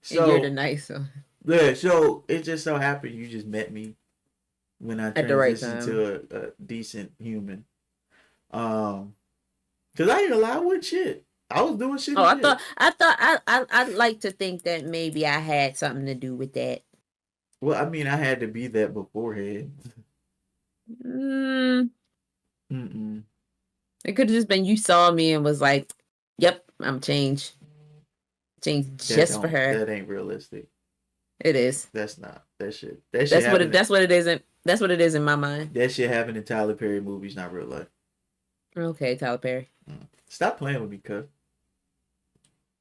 So and you're the nice one. Yeah, so it just so happened you just met me when I transitioned to a decent human. Cause I ain't gonna lie with shit. I was doing shit. Oh, I'd like to think that maybe I had something to do with that. Well, I mean, I had to be that beforehand. Mm. It could have just been you saw me and was like, "Yep, I'm changed just for her." That ain't realistic. It is. That's not. That shit. That's what it isn't. That's what it is in my mind. That shit happened in Tyler Perry movies, not real life. Okay, Tyler Perry. Stop playing with me, cuz.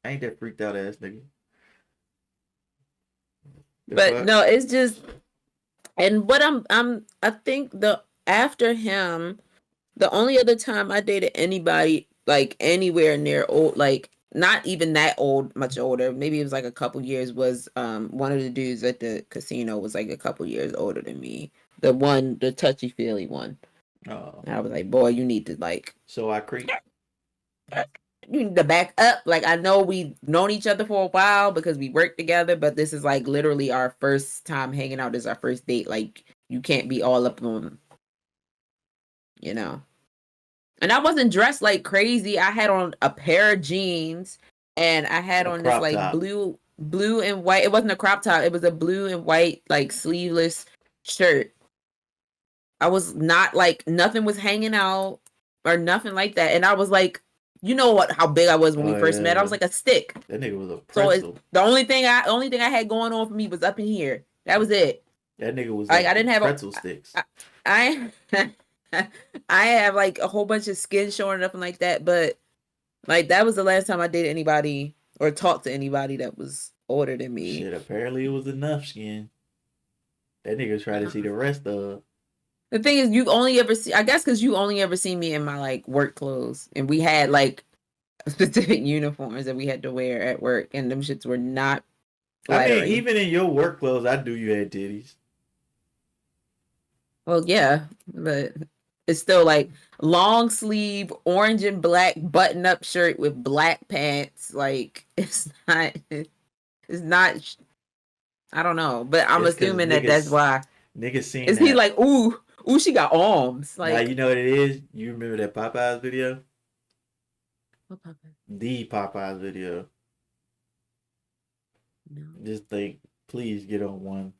I ain't that freaked out ass nigga. But no, it's just, and what I think after him, the only other time I dated anybody like anywhere near old, like not even that old, much older, maybe it was like a couple years, was one of the dudes at the casino was like a couple years older than me. The touchy feely one. Oh. And I was like, boy, you need to like. So I creep. You need to back up. Like, I know we've known each other for a while because we worked together, but this is like literally our first time hanging out. This is our first date. Like, you can't be all up on, you know. And I wasn't dressed like crazy. I had on a pair of jeans and I had on this like top. blue and white. It wasn't a crop top. It was a blue and white like sleeveless shirt. I was not like, nothing was hanging out or nothing like that. And I was like, you know how big I was when we first met. I was like a stick. That nigga was a pretzel. So the only thing I had going on for me was up in here. That was it. That nigga was like I didn't have pretzel sticks. I have like a whole bunch of skin showing and nothing like that, but like that was the last time I dated anybody or talked to anybody that was older than me. Shit, apparently it was enough skin. That nigga tried to see the rest of. The thing is, you've only ever seen, I guess, because you only ever seen me in my like work clothes, and we had like specific uniforms that we had to wear at work, and them shits were not flattering. I mean, even in your work clothes, I knew you had titties. Well, yeah, but it's still like long sleeve, orange and black button up shirt with black pants. Like it's not. I don't know, but I'm assuming that's why. Niggas seen. Is he like ooh? Ooh, she got arms. Like, now you know what it is? You remember that Popeyes video? What Popeyes? The Popeyes video. No. Just think, please get on one.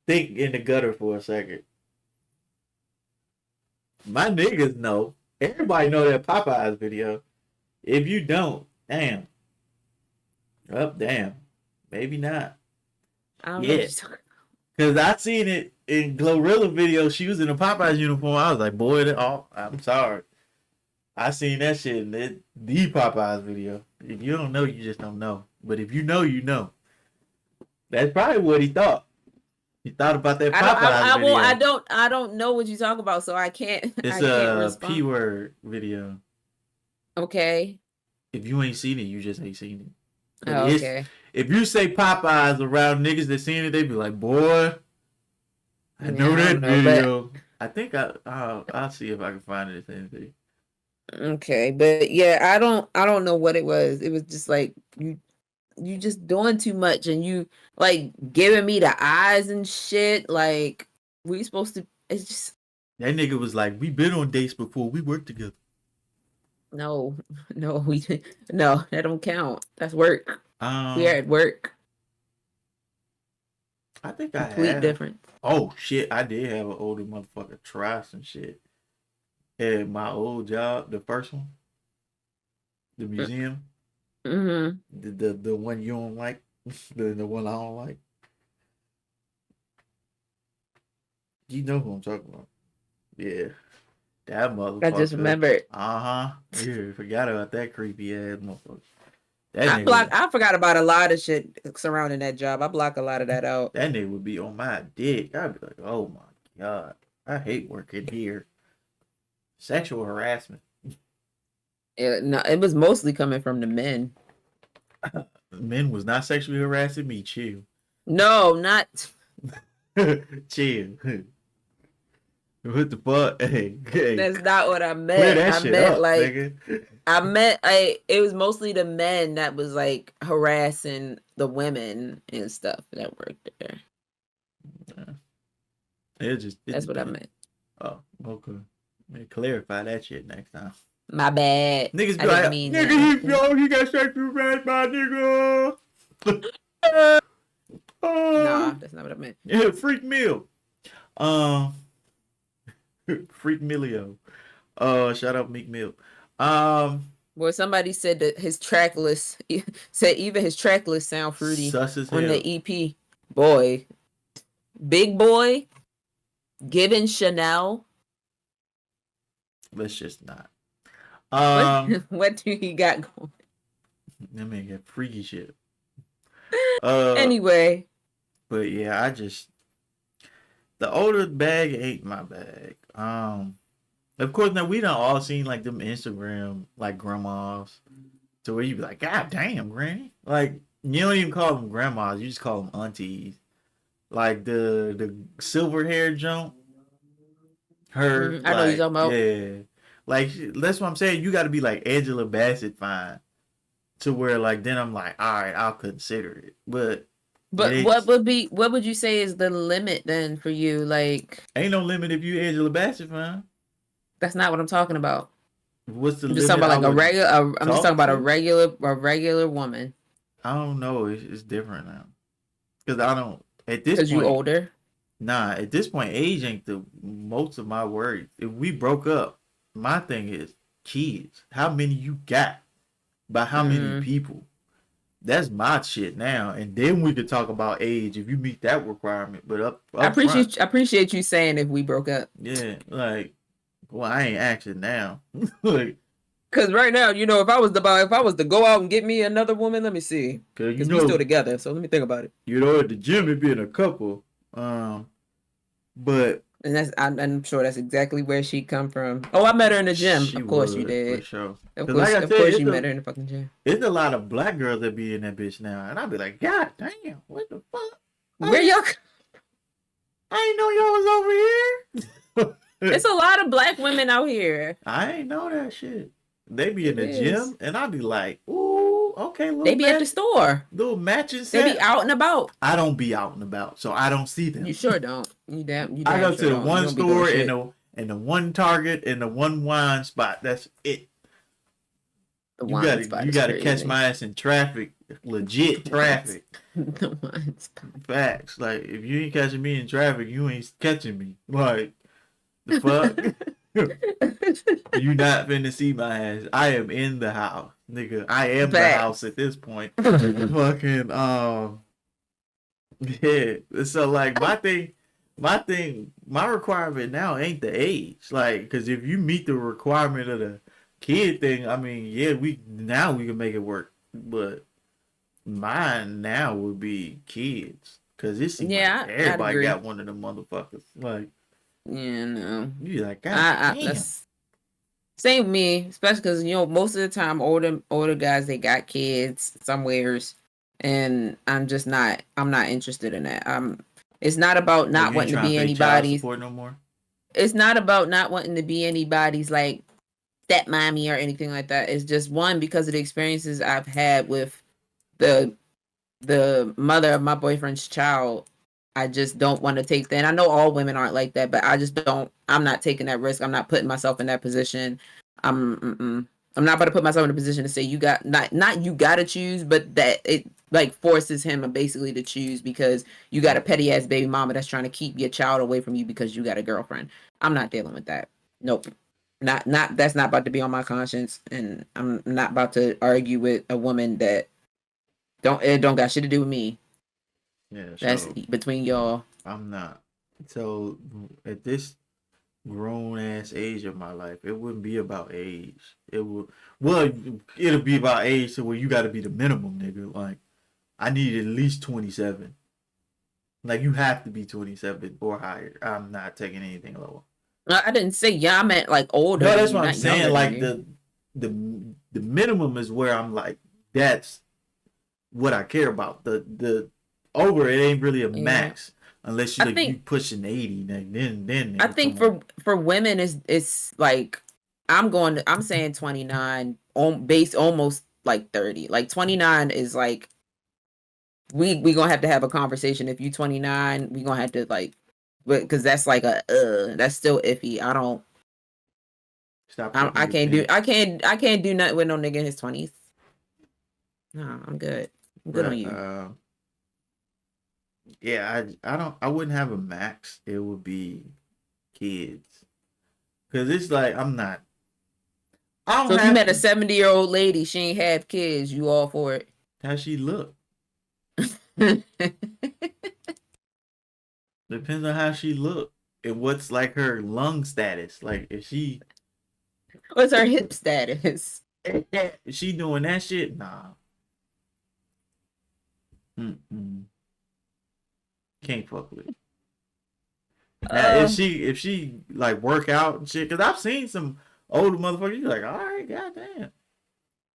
Think in the gutter for a second. My niggas know. Everybody know that Popeyes video. If you don't, damn. Damn. Maybe not. I don't know. Because I seen it in Glorilla video. She was in a Popeyes uniform. I was like, boy, I'm sorry. I seen that shit in the Popeyes video. If you don't know, you just don't know. But if you know, you know. That's probably what he thought. He thought about that Popeyes video. I don't know what you talk about, so I can't. It's a P-word video. Okay. If you ain't seen it, you just ain't seen it. Oh, okay. If you say Popeyes around niggas that seen it, they be like, boy, I know that video. But I think I'll see if I can find it. Anything. Okay, but yeah, I don't know what it was. It was just like you just doing too much, and you like giving me the eyes and shit. Like we supposed to. It's just That nigga was like, we been on dates before. We worked together. no, no, no, that don't count. That's work. We are at work. I think I Complete have. difference. Oh shit, I did have an older motherfucker try some shit at my old job, the first one, the museum, Mm-hmm. the one you don't like, the one I don't like. You know who I'm talking about? Yeah, that I just motherfucker. remembered. Yeah, forgot about that creepy ass motherfucker. That nigga. I forgot about a lot of shit surrounding that job. I block a lot of that out. That nigga would be on my dick. I'd be like, oh my god, I hate working here. Sexual harassment. No, it was mostly coming from the men. Men was not sexually harassing me. Chill. No, not. Chill. What the fuck? Hey. That's not what I meant. Clear that I shit meant up, like nigga. I meant it was mostly the men that was like harassing the women and stuff that worked there. That's what I meant. Oh, okay. Man, clarify that shit next time. My bad. Niggas be like, nigga, he got sexual harassed by nigga. Nah, that's not what I meant. Yeah, freak meal. Freak Millio. Shout out Meek Mill. Well, somebody said that his track list said even his track list sound fruity sus as on hell. the EP. Boy, Big Boy, Given Chanel. Let's just not. What do he got going? That man got freaky shit. Anyway. But yeah, the older bag ain't my bag. Of course, now we done all seen like them Instagram like grandmas, to where you be like, God damn, granny. Like you don't even call them grandmas, you just call them aunties. Like the silver hair jump. Her, I know you're talking about. Yeah, like that's what I'm saying. You got to be like Angela Bassett fine, to where like then I'm like, all right, I'll consider it. But what would you say is the limit then for you? Like, ain't no limit if you Angela Bassett fine. That's not what I'm talking about. What's the I'm limit? just talking about like a regular. I'm just talking about a regular woman. I don't know. It's different now. Because I don't at this point. Because you older. Nah, at this point, age ain't the most of my worries. If we broke up, my thing is kids. How many you got? By how many people? That's my shit now. And then we could talk about age if you meet that requirement. But I appreciate you saying if we broke up. Yeah, like, well, I ain't asking now. Like, because right now, you know, if I was to go out and get me another woman, let me see. Because we still together, so let me think about it. You know, at the gym, it being a couple. But and I'm sure that's exactly where she come from. Oh, I met her in the gym. Of course you did. For sure. Of course you met her in the fucking gym. It's a lot of black girls that be in that bitch now, and I'll be like, God damn, what the fuck? Where y'all? I ain't know y'all was over here. It's a lot of black women out here. I ain't know that shit. They be in the gym, and I'll be like, ooh, okay. They be at the store. Little matching set. They be out and about. I don't be out and about, so I don't see them. You sure don't. You damn I go to the one store and the one Target and the one wine spot. That's it. You gotta catch my ass in traffic, legit traffic. The wine spot. Facts. Like if you ain't catching me in traffic, you ain't catching me. Like the fuck. You not finna see my ass. I am in the house, nigga. I am the house at this point. Fucking yeah. So like my requirement now ain't the age. Like, because if you meet the requirement of the kid thing, I mean, yeah, we can make it work. But mine now would be kids, because it seems like everybody got one of them motherfuckers. Like, yeah, no. You like, God damn. Same with me, especially because, you know, most of the time older guys, they got kids somewheres, and I'm not interested in that. It's not about not wanting to be anybody's. No more? It's not about not wanting to be anybody's like stepmommy or anything like that. It's just one, because of the experiences I've had with the the mother of my boyfriend's child, I just don't want to take that. And I know all women aren't like that, but I just don't. I'm not taking that risk. I'm not putting myself in that position. I'm not about to put myself in a position to say you got not you got to choose, but that it like forces him basically to choose because you got a petty ass baby mama that's trying to keep your child away from you because you got a girlfriend. I'm not dealing with that. Nope. Not that's not about to be on my conscience, and I'm not about to argue with a woman that don't got shit to do with me. Yeah, That's so between y'all. I'm not. So at this grown ass age of my life, it wouldn't be about age. It would well, it'll be about age to where you got to be the minimum, nigga. Like I need at least 27. Like you have to be 27 or higher. I'm not taking anything lower. I didn't say yeah. I meant like older. No, than that's you, what I'm not younger saying. than Like you. the minimum is where I'm like that's what I care about. The over it ain't really a Yeah. max unless you I like you think pushing 80. Like, then I nigga, think come on. for women is like I'm saying 29 on base almost like 30. Like 29 is like we gonna have a conversation. If you 29, we gonna have to like because that's like a that's still iffy. Stop sucking I your can't do dick, I can't do nothing with no nigga in his 20s. No, I'm good. I'm good on but you. yeah, I wouldn't have a max. It would be kids because it's like I So don't if you have met a to. 70-year-old lady, she ain't have kids, you all for it. How she look depends on how she look and what's like her lung status. Like if What's her hip status? if she doing that shit, nah. Mm-mm. Can't fuck with it. Now Uh, if she like work out and shit, cause I've seen some older motherfuckers. You like, all right, goddamn.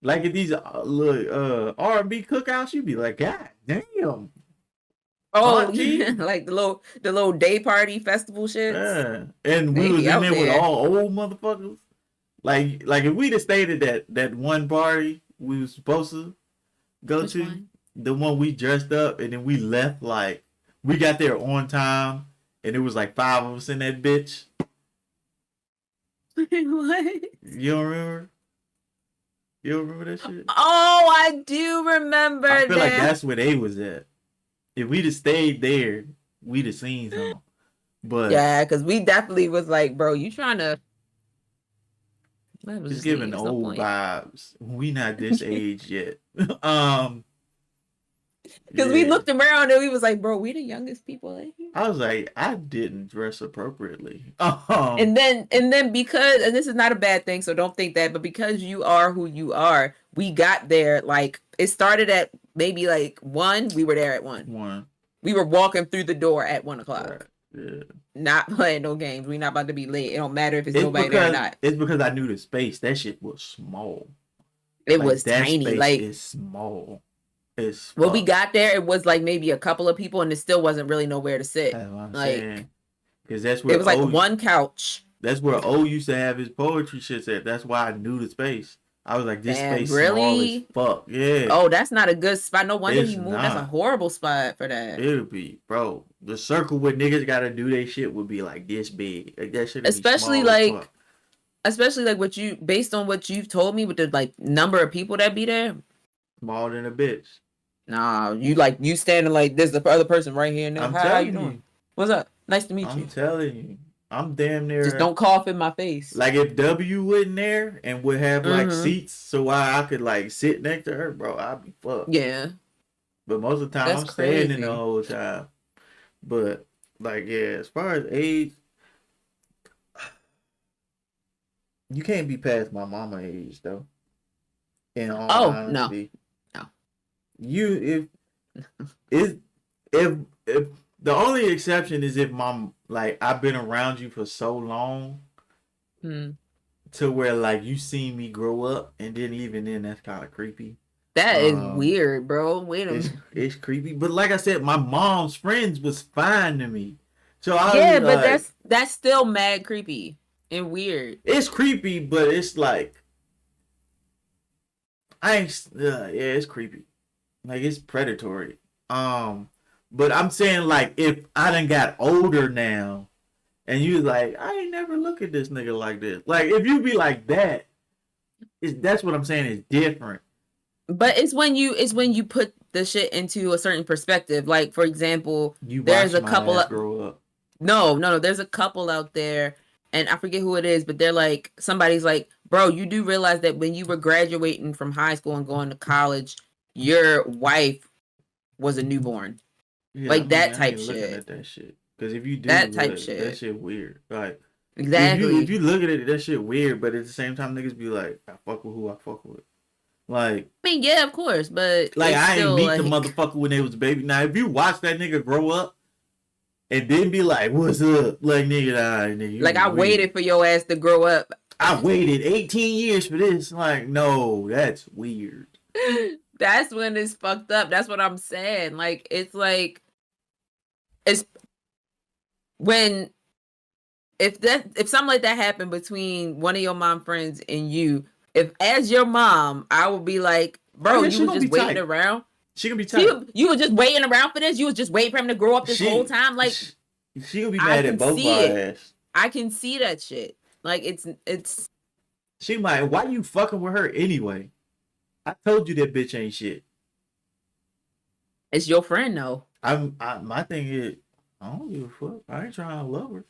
Like at these little R&B cookouts, you be like, god damn, oh, auntie. like the little day party festival shits. Yeah. And we They was be in out there with there. all old motherfuckers. Like if we'd have stayed at that one party we was supposed to go Which to, one? the one we dressed up and then we left like we got there on time and it was like five of us in that bitch. What? You don't remember? You don't remember that shit? Oh, I do I remember feel like that. that's where they was at. If we'd have stayed there, we'd have seen some. But Yeah, because we definitely was like, bro, you trying to. That was it's just giving there's no old point. vibes. We not this age yet. um, Because we yeah. looked around and we was like, bro, we the youngest people in here. I was like, I didn't dress appropriately. And then because and this is not a bad thing, so don't think that, but because you are who you are, we got there like it started at maybe like 1. We were there at 1. One, We were walking through the door at 1 right? o'clock. Yeah. Not playing no games. We not about to be late. It don't matter if it's nobody there or not. It's because I knew the space. That shit was small. It Like was that tiny. space Like is small. It's when we fuck. got there, it was like maybe a couple of people, and it still wasn't really nowhere to sit. That's what I'm Like saying. Because it was like one couch. That's where O used to have his poetry shit at. That's why I knew the space. I was like, this Damn, space small as really? fuck. Yeah, Oh, that's not a good spot. No wonder it's he moved. That's a not. horrible spot for that. It'll be, bro. The circle where niggas gotta do their shit would be like this big. Like that shit'd be Especially small as fuck. like, especially like what you based on what you've told me with the like number of people that be there. Small than a bitch. Nah, you like you standing like there's the other person right here. And I'm hi, how you telling doing? you. What's up? Nice to meet I'm you. telling you. I'm damn Just near don't cough in my face. like if W wasn't there and would have like Mm-hmm. seats so I could like sit next to her, bro, I'd be fucked. Yeah, But most of the time that's I'm standing the crazy. whole time. But like yeah, as far as age, you can't be past my mama age though. In all Oh no, honesty, no. you if if the only exception is if mom like I've been around you for so long Hmm. to where like you seen me grow up, and then even then that's kind of creepy. That is Um, weird, bro. Wait a minute. it's creepy, but like I said, my mom's friends was fine to me, so I was Yeah, but like, that's still mad creepy and weird. it's creepy, but it's like I ain't yeah, it's creepy. Like it's predatory. But I'm saying like if I done got older now, and you like I ain't never look at this nigga like this. Like if you be like that, that's what I'm saying is different. But it's when you put the shit into a certain perspective. Like for example, You there's watch a my couple ass of grow up. no, there's a couple out there, and I forget who it is, but they're like somebody's like, bro, you do realize that when you were graduating from high school and going to college, your wife was a newborn, Yeah, I like mean that I type ain't looking shit. at that shit. Cause if you do, That type that shit. shit weird. Like if Exactly. you look at it, that shit weird. But at the same time, niggas be like, I fuck with who I fuck with. Like I mean, yeah, of course, but Like it's I ain't still meet the like motherfucker when they was a baby. Now if you watch that nigga grow up and then be like, "What's up?" Like nigga, nigga, you like I weird. waited for your ass to grow up. I waited 18 years for this. Like no, that's weird. That's when it's fucked up. That's what I'm saying. Like it's when if something like that happened between one of your mom friends and you, if as your mom, I would be like, bro, Yeah, you was just waiting around. She gonna be tight. You was just waiting around for this. You was just waiting for him to grow up this whole She time. Like she gonna be I mad at can both see our it. ass. I can see that shit. Like it's. She might. Why you fucking with her anyway? I told you that bitch ain't shit. It's your friend though. My thing is, I don't give a fuck. I ain't trying to love her.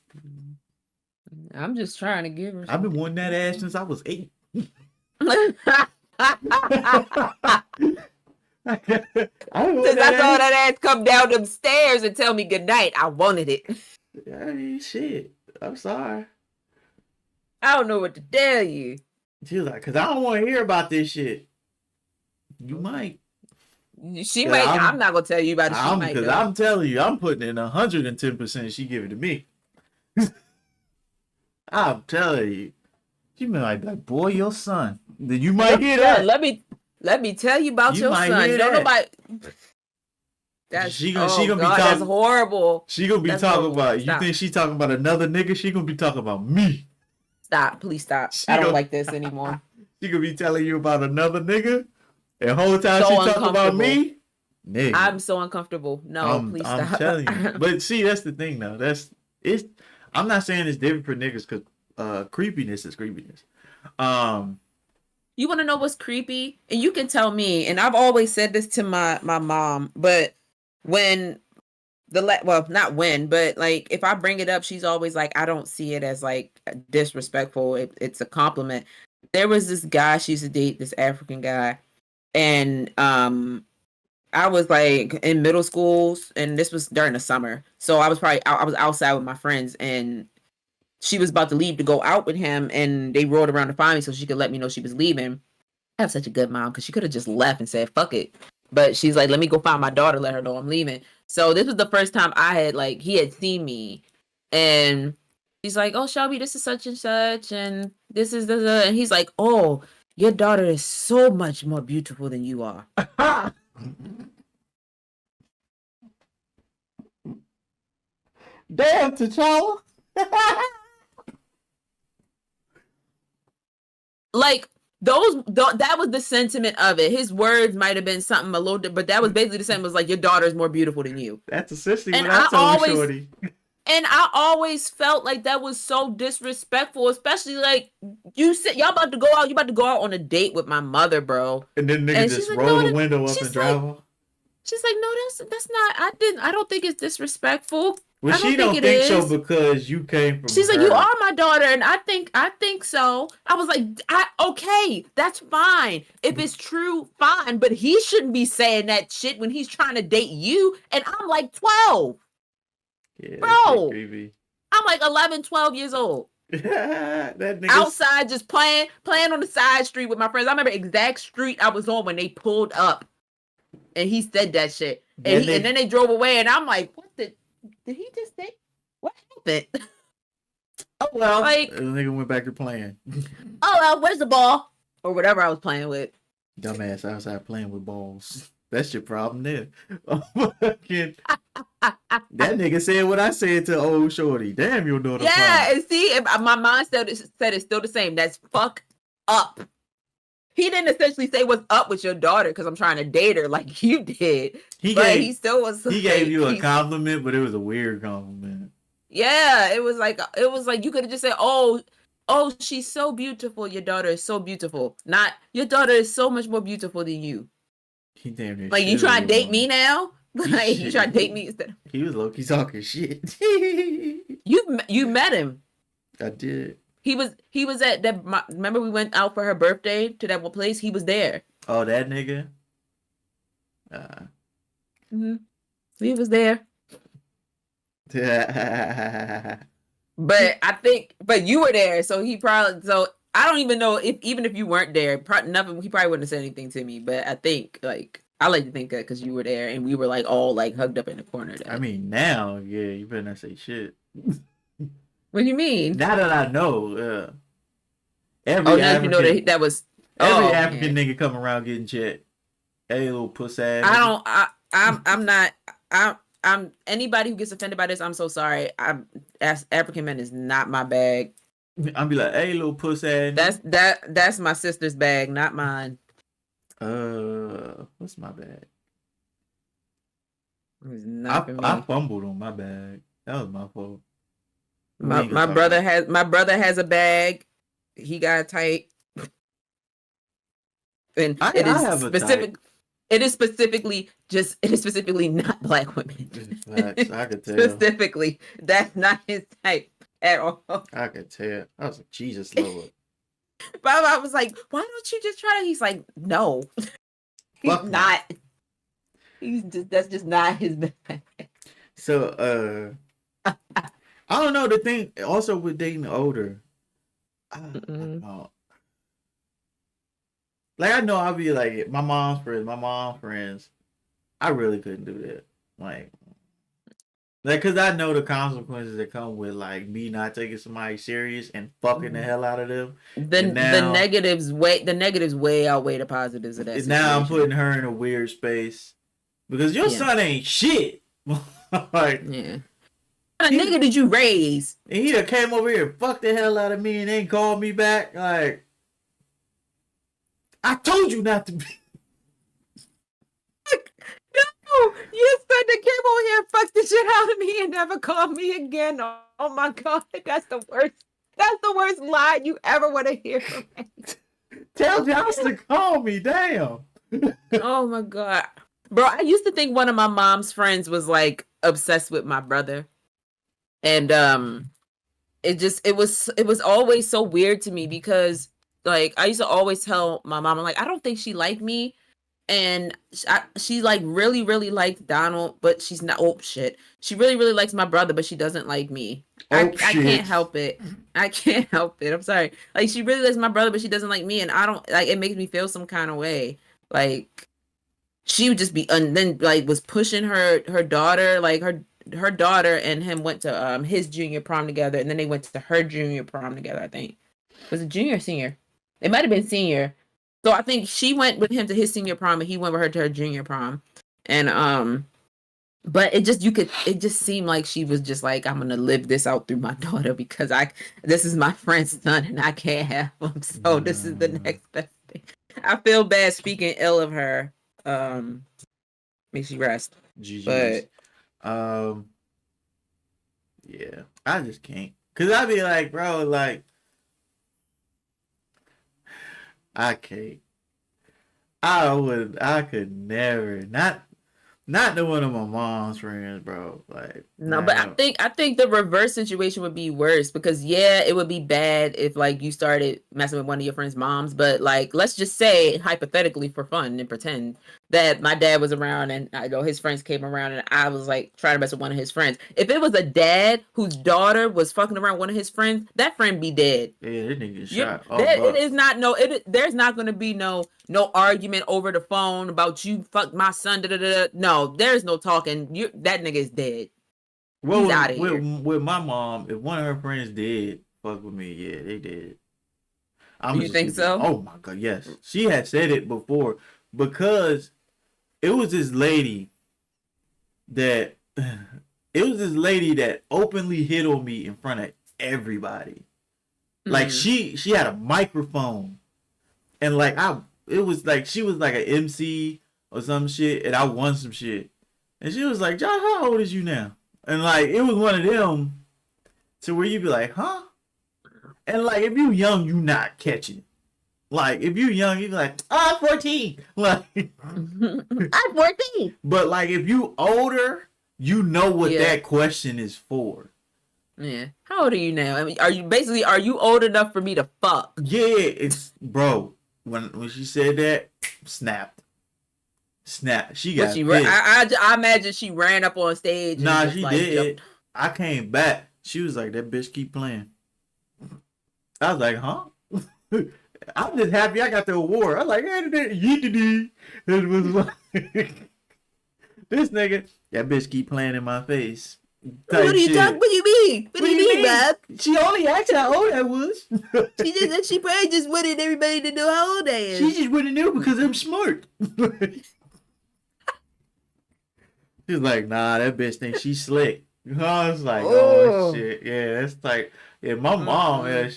I'm just trying to give her I've been something. wanting that ass since I was 8. Since I saw that ass come down them stairs and tell me goodnight, I wanted it. Hey, shit. I'm sorry. I don't know what to tell you. She was like, cause I don't want to hear about this shit. You might. She Yeah, might. I'm not gonna tell you about it. She might. Cause Though. I'm telling you, I'm putting in 110%. She give it to me. I'm telling you. She might be like, boy, your son. Then you might hear that. Let me tell you about your son. Don't nobody. That's she gonna God, be talking. that's horrible. She gonna be That's talking horrible. about. Stop. You think she talking about another nigga? She gonna be talking about me. Stop, please stop. I don't like this anymore. She gonna be telling you about another nigga, and the whole time So she talking about me. Nigga. I'm so uncomfortable. No, please stop. I'm telling you. But see, that's the thing though. It's. I'm not saying it's different for niggas because creepiness is creepiness. You want to know what's creepy? And you can tell me. And I've always said this to my mom, but when not when, but like if I bring it up, she's always like, I don't see it as like disrespectful. It's a compliment. There was this guy she used to date, this African guy, and I was like in middle school, and this was during the summer, so I was outside with my friends, and she was about to leave to go out with him, and they rolled around to find me so she could let me know she was leaving. I have such a good mom because she could have just left and said fuck it, but she's like, let me go find my daughter, let her know I'm leaving. So this was the first time he had seen me, and she's like, oh Shelby, this is such and such, and this is the and he's like, oh, your daughter is so much more beautiful than you are. Damn, T'Challa. Like that was the sentiment of it. His words might have been something a little different, but that was basically the same. It was like, your daughter's more beautiful than you. That's essentially what I told Shorty. And I always felt like that was so disrespectful, especially like you said, y'all about to go out. You about to go out on a date with my mother, bro. And then nigga just roll the window up and drive off. She's like, no, that's not. I don't think it's disrespectful. Well, she don't think so because you came from. She's like, you are my daughter, and I think so. I was like, okay, that's fine. If it's true, fine. But he shouldn't be saying that shit when he's trying to date you, and I'm like 12. Yeah, bro, creepy. I'm like 11, 12 years old. That nigga outside just playing on the side street with my friends. I remember exact street I was on when they pulled up, and he said that shit, and then they drove away, and I'm like, what did he just say? What happened? Oh well, like the nigga went back to playing. Oh well, where's the ball or whatever I was playing with? Dumbass outside playing with balls. That's your problem there. That nigga said what I said to old shorty. Damn, your daughter. Yeah, and see, my mind said it's still the same. That's fucked up. he didn't essentially say what's up with your daughter because I'm trying to date her like you did. He he still was. He gave you a compliment, but it was a weird compliment. Yeah, it was like you could have just said, "Oh, she's so beautiful. Your daughter is so beautiful." Not your daughter is so much more beautiful than you. He damn near like you trying to date me now? Like you trying to date me instead? He was low-key talking shit. You met him. I did. He was at that. Remember we went out for her birthday to that one place. He was there. Oh, that nigga. He was there. But you were there, so he probably. So I don't even know if even if you weren't there, nothing. He probably wouldn't have said anything to me. But I think I like to think that because you were there and we were like all like hugged up in the corner. I mean, now, yeah, you better not say shit. What do you mean? Now that I know, now African, you know that was every African nigga come around getting checked. Hey, little puss ass. I'm anybody who gets offended by this. I'm so sorry. African men is not my bag. I'll be like, hey, little puss ass. That's my sister's bag, not mine. What's my bag? I fumbled on my bag. That was my fault. My brother has a bag. He got tight. And it is specifically not black women. Facts, I could tell. Specifically, that's not his type at all. I could tell. I was like, Jesus Lord. But I was like, why don't you just try it? He's like, no. He's not. That's just not his bag. So I don't know, the thing also with dating older. I don't know. Like, I know I'll be like, my mom's friends. I really couldn't do that. Like, cause I know the consequences that come with like me not taking somebody serious and fucking the hell out of them. The negatives way outweigh the positives of that situation. Now I'm putting her in a weird space because your son ain't shit. Like, yeah. What nigga did you raise? And he done came over here and fucked the hell out of me and ain't called me back. Like, I told you not to be. No, you said they came over here and fucked the shit out of me and never called me again. Oh my God, that's the worst. That's the worst lie you ever want to hear from me. Tell Josh to call me, damn. Oh my God. Bro, I used to think one of my mom's friends was like obsessed with my brother. And it was always so weird to me because like I used to always tell my mom, I'm like, I don't think she liked me. And she like really, really liked Donald, but she's not. Oh shit! She really, really likes my brother, but she doesn't like me. I can't help it. I can't help it. I'm sorry. Like she really likes my brother, but she doesn't like me, and I don't like. It makes me feel some kind of way. Like she would just be, and then like was pushing her daughter, like her daughter and him went to his junior prom together, and then they went to her junior prom together. I think was it junior or senior? It might have been senior. So I think she went with him to his senior prom and he went with her to her junior prom. And but it just seemed like she was just like, I'm gonna live this out through my daughter because this is my friend's son and I can't have him. So this is the next best thing. I feel bad speaking ill of her. May she rest. GG's. But yeah, I just can't. Cause I'd be like, bro, like I can't. I could never. Not the one of my mom's friends, bro. Like no, but I think the reverse situation would be worse because it would be bad if like you started messing with one of your friend's moms. But like, let's just say hypothetically for fun and pretend that my dad was around and I know his friends came around and I was like trying to mess with one of his friends. If it was a dad whose daughter was fucking around one of his friends, that friend be dead. Yeah, that nigga shot. It is not there's not gonna be no argument over the phone about you fucked my son. No, there's no talking. That nigga is dead. Well, he's out of here. With my mom, if one of her friends did fuck with me, yeah, they did. You think so? Oh my God, yes. She had said it before because it was this lady that openly hit on me in front of everybody. Like she had a microphone and like it was like she was like an MC or some shit, and I won some shit, and she was like, "John, how old is you now?" And like it was one of them to where you be like, "Huh?" And like if you young, you not catching it. Like if you young, you be like, "Ah, 14." Like, I'm 14. but like if you older, you know what Yeah. that question is for. Yeah. How old are you now? I mean, are you old enough for me to fuck? Yeah, it's bro. When she said that, snapped. She But got pissed. I imagine she ran up on stage and Nah, just she like did. jumped. I came back. She was like, "That bitch keep playing." I was like, "Huh?" I'm just happy I got the award. I was like, "Yeetity." It was like, this nigga, that bitch keep playing in my face. What Type are you talking? shit. What do you mean? What What do do you you mean, mean? Bob? She only asked how old I was. She probably just wanted everybody to know how old I am. She just wouldn't know because I'm smart. She's like, nah, that bitch thinks she's slick. I was like, oh shit, yeah, that's like, yeah, my mom, yeah,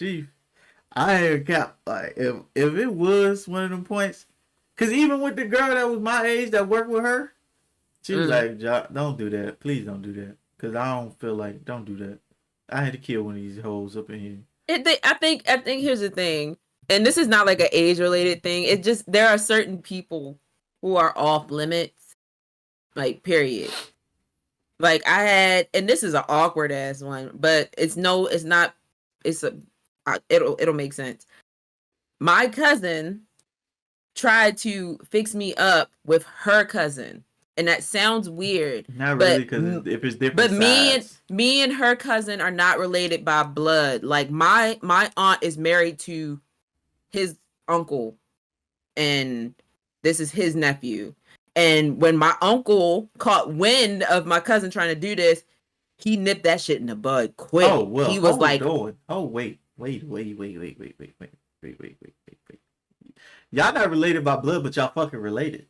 I ain't cap. Like, if it was one of them points, cause even with the girl that was my age that worked with her, she was like, don't do that, please don't do that, cause I don't feel like, don't do that. I had to kill one of these hoes up in here. I think here's the thing, and this is not like an age related thing. It just there are certain people who are off limits, like period. Like I had, and this is an awkward ass one, but it's not. It's it'll make sense. My cousin tried to fix me up with her cousin, and that sounds weird. Not but, really, cause if it's different but sides. me and her cousin are not related by blood. Like my aunt is married to his uncle, and this is his nephew. And when my uncle caught wind of my cousin trying to do this, he nipped that shit in the bud Oh quick. well, He was hold like, on. Oh wait. Y'all not related by blood, but y'all fucking related.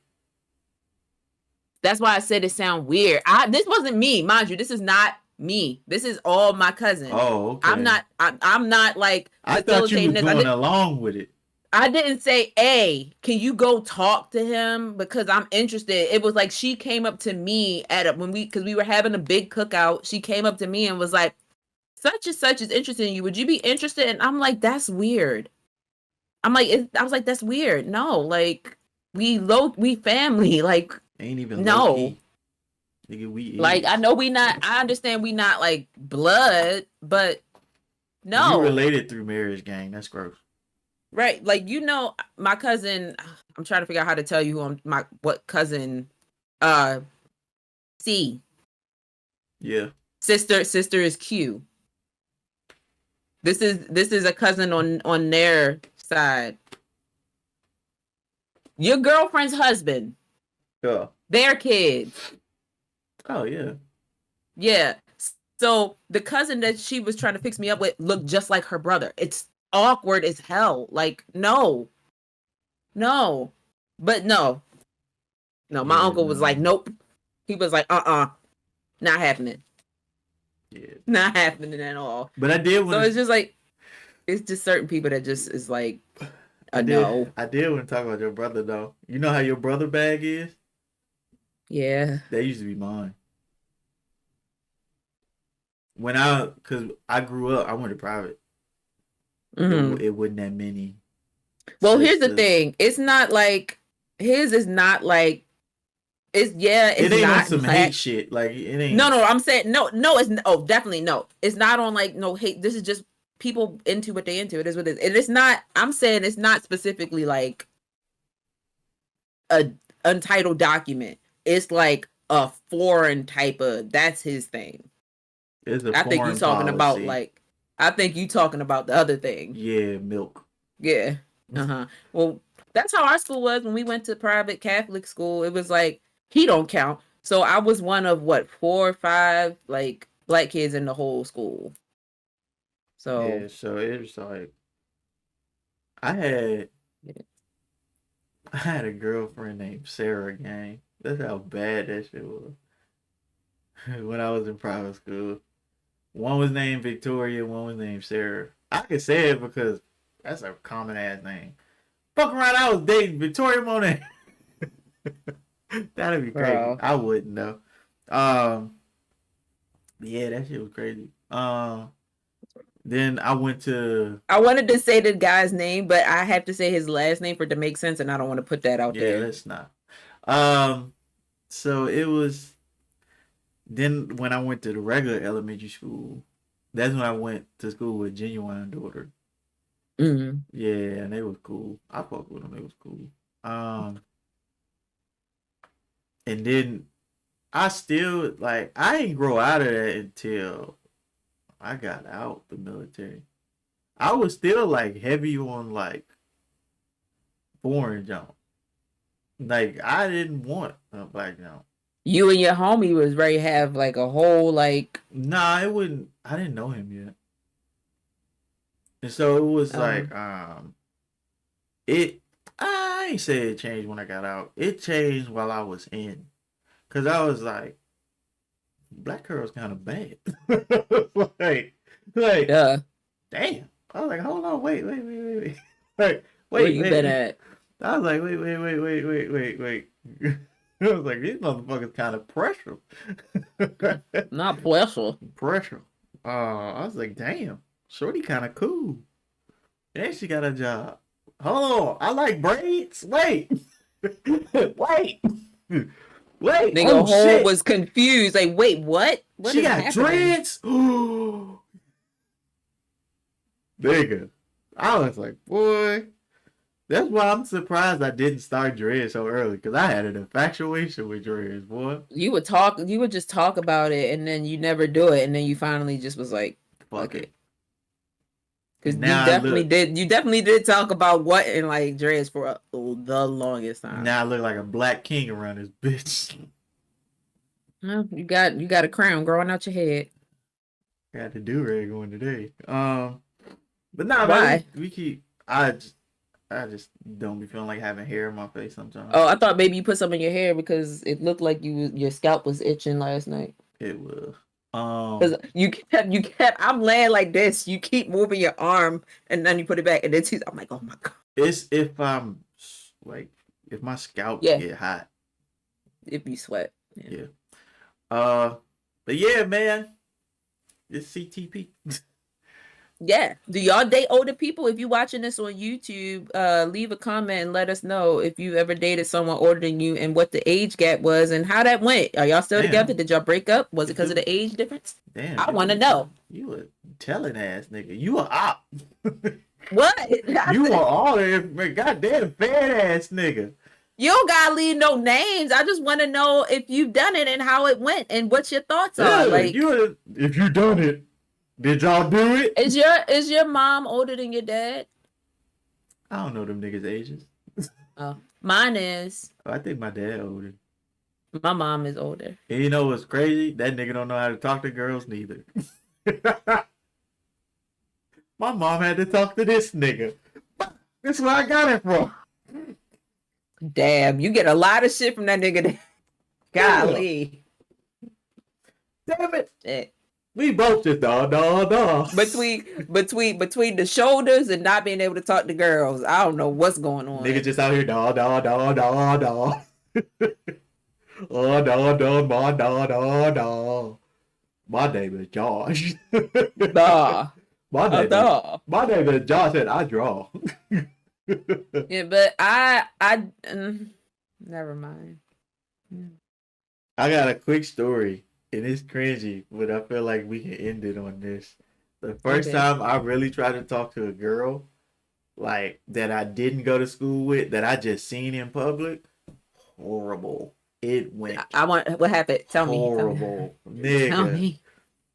that's why I said it sound weird. This wasn't me, mind you. This is not me. This is all my cousin. Oh, okay. I'm not like I thought you facilitating was this. going along with it. I didn't say, "Hey, can you go talk to him because I'm interested." It was like she came up to me because we were having a big cookout. She came up to me and was like, "Such and such is interested in you. Would you be interested?" And I'm like, "That's weird." I was like, "That's weird." No, like we family. Like Ain't even low no, key. Nigga, we like is. I know we not. I understand we not like blood, but You no. related through marriage, gang. That's gross. Right. Like, my cousin, I'm trying to figure out how to tell you what cousin, uh, C. Yeah. Sister is Q. This is a cousin on their side. Your girlfriend's husband. Yeah. Their kids. Oh yeah. Yeah. So the cousin that she was trying to fix me up with looked just like her brother. It's awkward as hell. Like, no. No. But no. No, my Yeah, uncle was like, no. nope. He was like, not happening. Yeah. Not happening at all. But I did want So it's just like, it's just certain people that just is like, no. I did want to talk about your brother though. You know how your brother bag is? Yeah. That used to be mine. Cause I grew up, I went to private. Mm-hmm. It wasn't that many. Well, here's the Sisters. thing. It's not like his is not like it's It ain't not on some black. hate shit. Like it ain't. No, I'm saying no, it's definitely no. It's not on like no hate. This is just people into what they into. It is what it is. And it's not. I'm saying it's not specifically like a untitled document. It's like a foreign type of. That's his thing. It's a I think you foreign talking about policy. like. I think you talking about the other thing. Yeah, milk. Yeah. Well, that's how our school was when we went to private Catholic school. It was like he don't count. So I was one of 4 or 5 like black kids in the whole school. So Yeah, so it was like I had I had a girlfriend named Sarah, gang. That's how bad that shit was. When I was in private school. One was named Victoria, one was named Sarah. I could say it because that's a common ass name. Fuck around, I was dating Victoria Monet. That'd be crazy. Bro. I wouldn't know. Um, yeah, that shit was crazy. Then I went to I wanted to say the guy's name, but I have to say his last name for it to make sense, and I don't want to put that out there. let's not. Um, so it was then when I went to the regular elementary school. That's when I went to school with Genuine daughter. Mm-hmm. Yeah, and they was cool. I fucked with them. They was cool. And then I still like I didn't grow out of that until I got out the military. I was still like heavy on like foreign jump. Like I didn't want a black jump. You and your homie was ready to have like a whole like. Nah, it wouldn't. I didn't know him yet, and so it was like it. I ain't say it changed when I got out. It changed while I was in, cause I was like, black girl's kind of bad. like, Yeah. Damn. I was like, hold on, wait. Like, Where you been at? I was like, wait. I was like, these motherfuckers kind of pressure. Not pressure. Pressure. I was like, damn, shorty kind of cool. And she got a job. Hold on, I like braids. Wait. Wait. Nigga, Oh, whole shit. was confused. Like, wait, what? What She is got happening? dreads. Nigga, I was like, boy, that's why I'm surprised I didn't start dreads so early, because I had an infatuation with dreads, boy. You would just talk about it, and then you never do it, and then you finally just was like, Fuck it. Because you Now I definitely look- did. You definitely did talk about what in like dreads for the longest time. Now I look like a black king around this bitch. Well, you got a crown growing out your head. Got the do-rag going today. But nah, Why? man, we keep. I just don't be feeling like having hair on my face sometimes. Oh, I thought maybe you put some in your hair because it looked like your scalp was itching last night. It was. Because you kept. I'm laying like this. You keep moving your arm, and then you put it back, and then I'm like, oh my god. It's if I'm like if my scalp get hot. If you sweat. Yeah. But yeah, man, it's CTP. Yeah. Do y'all date older people? If you're watching this on YouTube, leave a comment and let us know if you ever dated someone older than you and what the age gap was and how that went. Are y'all still together? Did y'all break up? Was it because of the age difference? Damn. I want to know. You a telling ass nigga. You a op. What? You are all that goddamn fat ass nigga. You don't gotta leave no names. I just want to know if you've done it and how it went and what your thoughts are. Like, if you done it, did y'all do it? Is your mom older than your dad? I don't know them niggas' ages. Oh, mine is. I think my dad older. My mom is older. And you know what's crazy? That nigga don't know how to talk to girls neither. My mom had to talk to this nigga. That's where I got it from. Damn, you get a lot of shit from that nigga. Golly. Damn it. Eh. We both just dog. Between the shoulders and not being able to talk to girls. I don't know what's going on. Nigga just out here dog. Oh, dog. My name is Josh. My name is Josh and I draw. Yeah, but I never mind. I got a quick story, and it's cringy, but I feel like we can end it on this. The first time I really tried to talk to a girl, like that I didn't go to school with, that I just seen in public, horrible. It went. What happened? Tell me. Horrible, nigga. Tell me.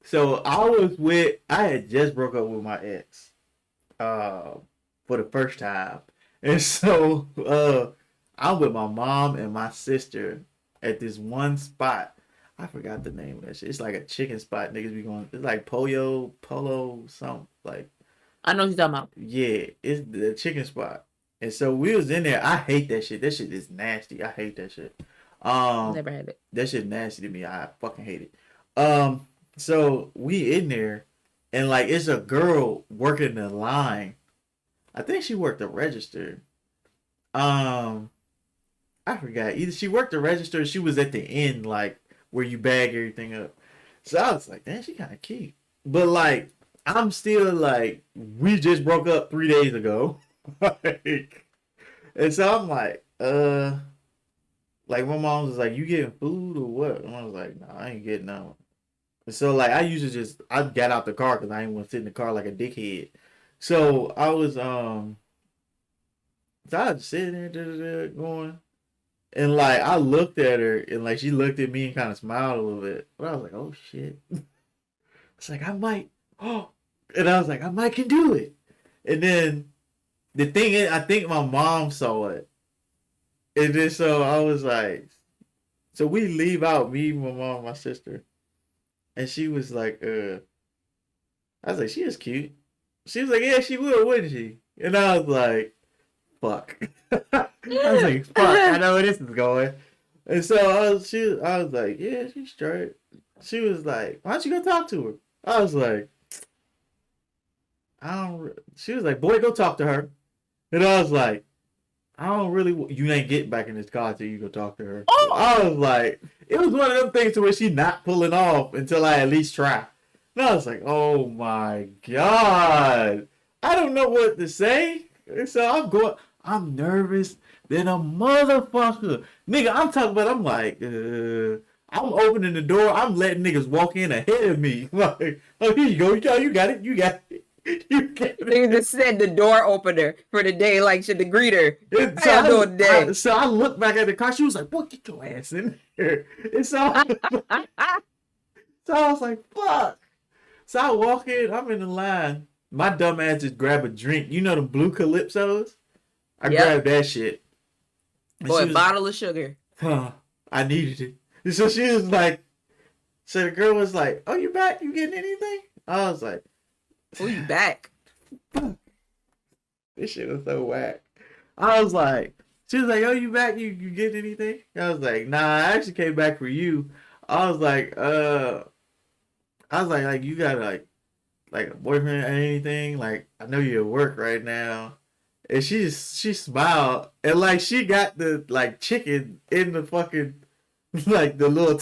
So I had just broke up with my ex, for the first time. And so, I'm with my mom and my sister at this one spot. I forgot the name of that shit. It's like a chicken spot. Niggas be going, it's like Polo, something like. I know what you're talking about. Yeah, it's the chicken spot. And so we was in there. I hate that shit. That shit is nasty. I hate that shit. Never had it. That shit nasty to me. I fucking hate it. So we in there, and like it's a girl working the line. I think she worked the register, I forgot. Either she worked the register or she was at the end, like where you bag everything up. So I was like, damn, she kind of cute. But like, I'm still like, we just broke up 3 days ago. Like, and so I'm like my mom was like, you getting food or what? And I was like, no, I ain't getting no. And so like, I usually I got out the car because I didn't want to sit in the car like a dickhead. So so I was sitting there going. And like I looked at her and like she looked at me and kind of smiled a little bit. But I was like, oh shit. It's like I might oh and I was like, I might can do it. And then the thing is I think my mom saw it. And then so I was like so we leave out, me, my mom, my sister. And she was like, I was like, she is cute. She was like, yeah, she would, wouldn't she? And I was like, fuck. I was like, fuck, I know where this is going. And so I was like, yeah, she's straight. She was like, why don't you go talk to her? I was like, I don't. She was like, boy, go talk to her. And I was like, I don't really. You ain't getting back in this car till you go talk to her. Oh, I was like, it was one of them things to where she not pulling off until I at least try. And I was like, oh my god, I don't know what to say. And so I'm nervous than a motherfucker. Nigga, I'm talking about, I'm like, I'm opening the door. I'm letting niggas walk in ahead of me. Like, oh, here you go. You got it. You got it. You got they it. just said the door opener for the day, like should the greeter. And How y'all doing today? so I looked back at the car. She was like, boy, get your ass in here. And so I was like, fuck. So I walk in. I'm in the line. My dumb ass just grab a drink. You know the blue Calypsos? I Yep. grabbed that shit. And Boy, she a was, bottle of sugar. huh, I needed it. And so she was like, so the girl was like, oh, you back? You getting anything? I was like, Oh, you back? fuck. This shit was so whack. I was like, she was like, oh, you back? You getting anything? I was like, nah, I actually came back for you. I was like, you got like a boyfriend or anything? Like, I know you're at work right now. And she smiled and like she got the like chicken in the fucking like the little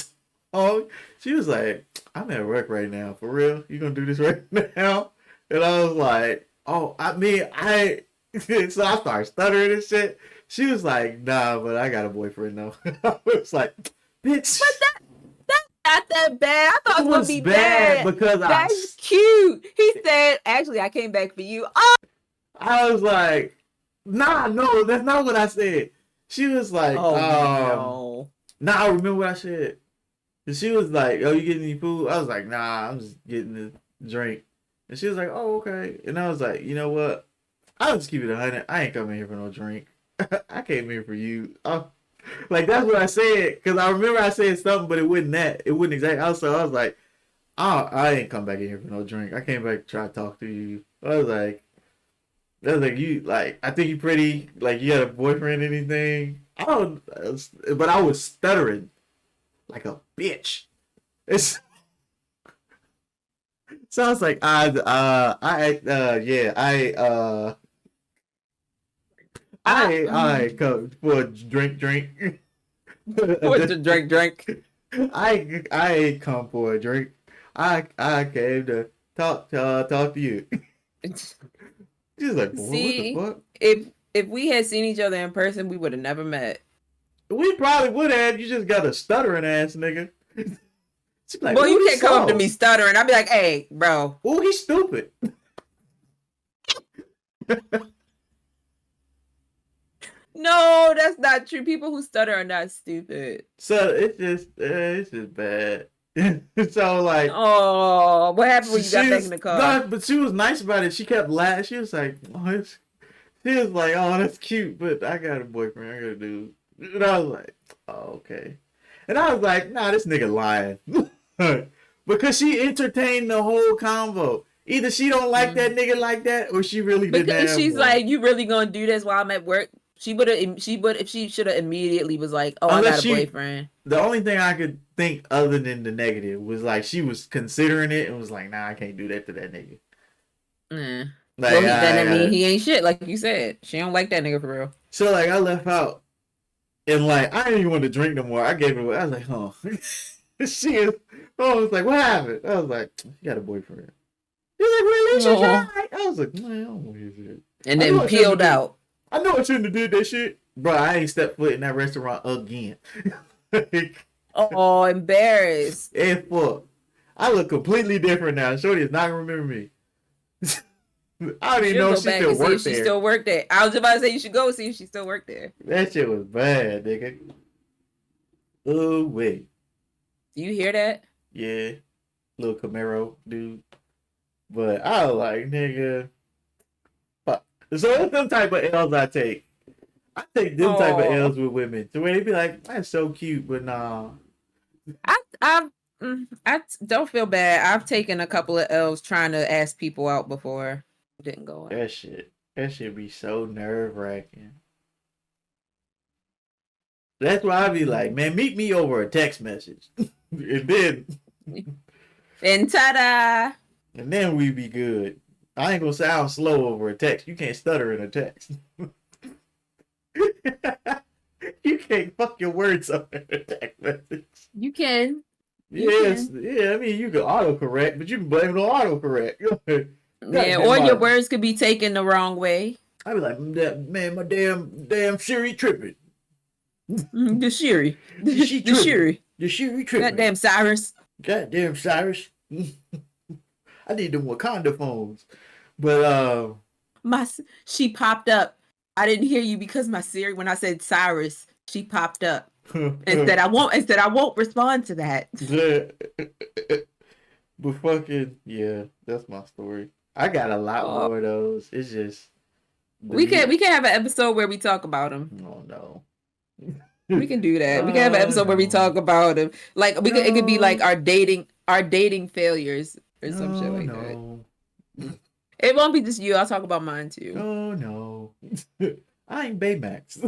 oh she was like, I'm at work right now, for real? You gonna do this right now? And I was like, oh, I mean I so I started stuttering and shit. She was like, nah, but I got a boyfriend though. I was like, bitch. But that's not that bad. I thought it was gonna be bad because That's cute. He said, actually, I came back for you. Oh, I was like, nah, no, that's not what I said. She was like, no. nah, I remember what I said. And she was like, oh, you getting any food? I was like, nah, I'm just getting the drink. And she was like, oh, okay. And I was like, you know what? I'll just keep it 100. I ain't coming here for no drink. I came here for you. Like, that's what I said. Because I remember I said something, but it wasn't that. It wasn't exactly. Also, I was like, oh, I ain't come back in here for no drink. I came back to try to talk to you. I was like, you like. I think you pretty. Like you got a boyfriend, anything? I don't. But I was stuttering like a bitch. It's so I was like, yeah, I come for a drink. What's the drink? I ain't come for a drink. I came to talk to you. She's like, boy, See, what the fuck? if we had seen each other in person, we would have never met. We probably would have. You just got a stuttering ass nigga. Like, well, you can't come up to me stuttering. I'd be like, hey, bro. Oh, he's stupid. No, that's not true. People who stutter are not stupid. So it's just bad. So like, oh, what happened when you got back in the car? No, but she was nice about it. She kept laughing. She was like, she was like, oh, that's cute, but I got a boyfriend. I got a dude. And I was like, oh, okay. And I was like, nah, this nigga lying. Because she entertained the whole convo. Either she don't like that nigga like that, or she really didn't. Because she's like, you really gonna do this while I'm at work? She would if she should have immediately was like, oh, unless I got a boyfriend. The only thing I could think other than the negative was like she was considering it and was like, nah, I can't do that to that nigga. Like, well, then I mean he ain't shit, like you said. She don't like that nigga for real. So like I left out and like I didn't even want to drink no more. I gave it away. I was like, huh. she is I was like, what happened? I was like, you got a boyfriend. He's like, well, at least you No. tried. I was like, man, I don't want his shit. And I know then I shouldn't have peeled did. out. I know I shouldn't have did that shit. Bro, I ain't stepped foot in that restaurant again. Like, Oh, embarrassed. and fuck. I look completely different now. Shorty is not gonna remember me. I don't You even should know go if she back still and see if worked she there. still worked there. I was about to say you should go see if she still worked there. That shit was bad, nigga. Oh wait. Do you hear that? Yeah. Little Camaro dude. But I was like, nigga. Fuck. So it's them type of L's I take. I take them type of Oh, L's with women. To where they be like, that's so cute, but nah. I I don't feel bad. I've taken a couple of L's trying to ask people out before. It didn't go well. That shit be so nerve wracking. That's why I be like, man, meet me over a text message. And ta-da! And then we be good. I ain't gonna sound slow over a text. You can't stutter in a text. You can't fuck your words up in a text message. You can. Yes, yeah, I mean you can autocorrect, but you can blame it on autocorrect. Yeah, or your words could be taken the wrong way. I be like, man, my damn Siri tripping. The Siri. The tripping. Siri. The Siri tripping. Goddamn Cyrus. Goddamn Cyrus. I need them Wakanda phones. But she popped up. I didn't hear you because my Siri, when I said Cyrus, she popped up. and said I won't respond to that. But fucking yeah, that's my story. I got a lot more of those. It's just we can have an episode where we talk about them. Oh no. We can do that. We can have an episode where we talk about them. Like it could be like our dating failures or some shit like that. It won't be just you. I'll talk about mine too. Oh no. I ain't Baymax.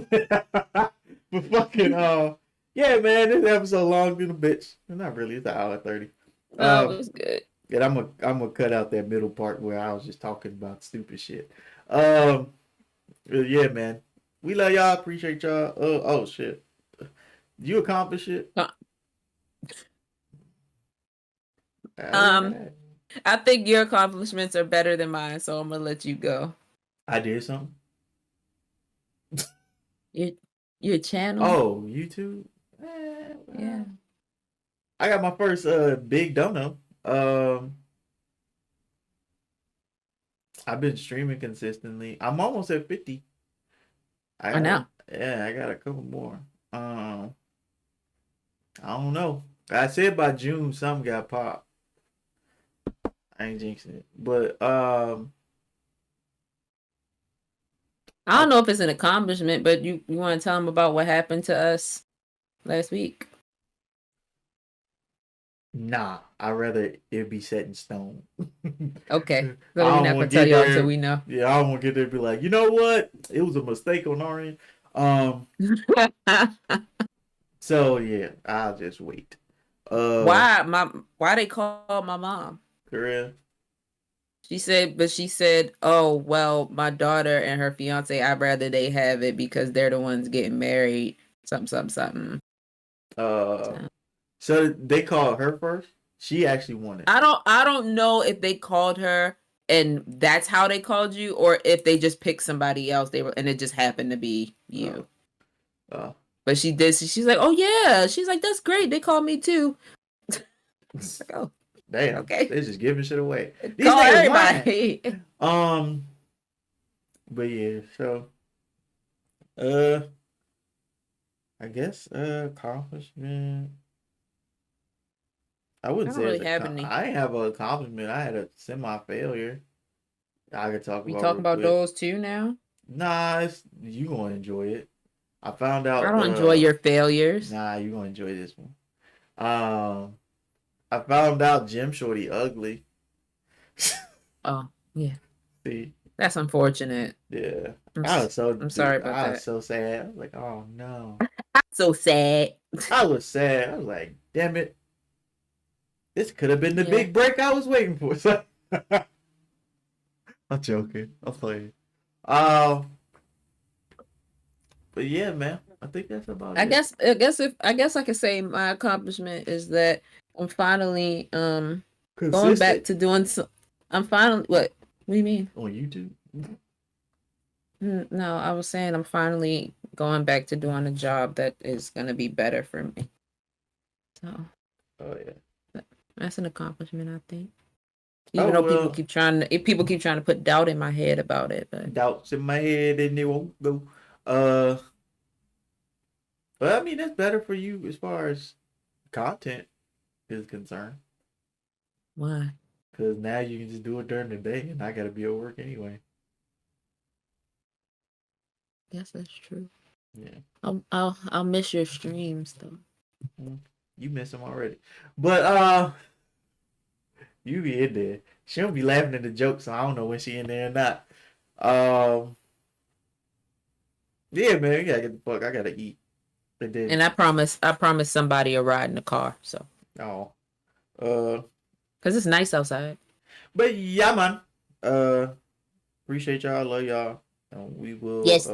But fucking yeah, man, this episode long than a bitch. Not really, it's an hour 30. Oh, it was good. And I'm gonna cut out that middle part where I was just talking about stupid shit. Yeah, man. We love y'all, appreciate y'all. Oh shit. You accomplish it? I think your accomplishments are better than mine, so I'm gonna let you go. I did something. Your channel? Oh, YouTube? Yeah. I got my first big dono. I've been streaming consistently. I'm almost at 50. I know. Yeah, I got a couple more. I don't know. I said by June something got popped. I ain't jinxing it. But I don't know if it's an accomplishment, but you want to tell them about what happened to us last week? Nah, I'd rather it be set in stone. Okay. So we're not gonna tell y'all until we know. Yeah, I don't want to get there and be like, you know what? It was a mistake on our end. So yeah, I'll just wait. Why they called my mom? Korea. She said, oh well, my daughter and her fiance, I'd rather they have it because they're the ones getting married. Something. So they called her first? She actually wanted. I don't know if they called her and that's how they called you, or if they just picked somebody else. And it just happened to be you. But she did. She's like, oh yeah. She's like, that's great. They called me too. Like, oh, damn. Okay. They're just giving shit away. These call everybody. But yeah. So, I guess accomplishment. I wouldn't say really have any. I didn't have an accomplishment. I had a semi-failure. I could talk about. We talking about those too now? Nah, you gonna enjoy it. I found out. I don't enjoy your failures. Nah, you gonna enjoy this one. I found out Jim Shorty ugly. Oh yeah. See. That's unfortunate. Yeah. I'm sorry about that. I was so sad. I was like, oh no. So sad. I was sad. I was like, damn it. This could have been the big break I was waiting for. I'm joking. I'm playing. But yeah, man, I think that's about I it. guess I could say my accomplishment is that I'm finally going back Consistent to doing some. I'm finally what do you mean? on YouTube. No, I was saying I'm finally going back to doing a job that is gonna be better for me. So Oh yeah. that's an accomplishment, I think. Oh Even though well, people keep trying to put doubt in my head about it, but doubts in my head and it won't go. Uh, but I mean that's better for you as far as content is concerned, why? because now you can just do it during the day, and I gotta be at work anyway. Guess that's true. Yeah. I'll miss your streams though. You miss them already. But you be in there. She don't be laughing at the jokes, so I don't know when she in there or not. Um yeah, man, we gotta get the fuck. I gotta eat. And then And I promise somebody a ride in the car, so oh. Uh because it's nice outside. but yeah, man. Uh appreciate y'all, love y'all. And we will Yes.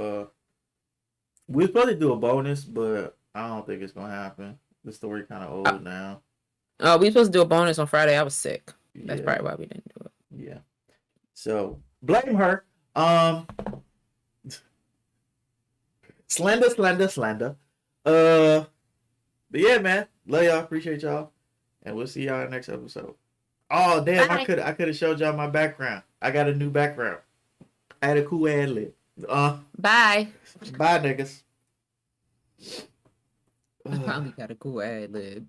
we'll probably do a bonus, but I don't think it's gonna happen. The story kinda Uh, old now. Oh, we supposed to do a bonus on Friday. I was sick. That's Yeah, probably why we didn't do it. yeah. So blame her. Slender. Uh, but yeah, man. Love y'all. Appreciate y'all. And we'll see y'all in the next episode. Oh damn, Bye. I could have showed y'all my background. I got a new background. I had a cool ad lib. Bye. Bye niggas. I finally got a cool ad lib.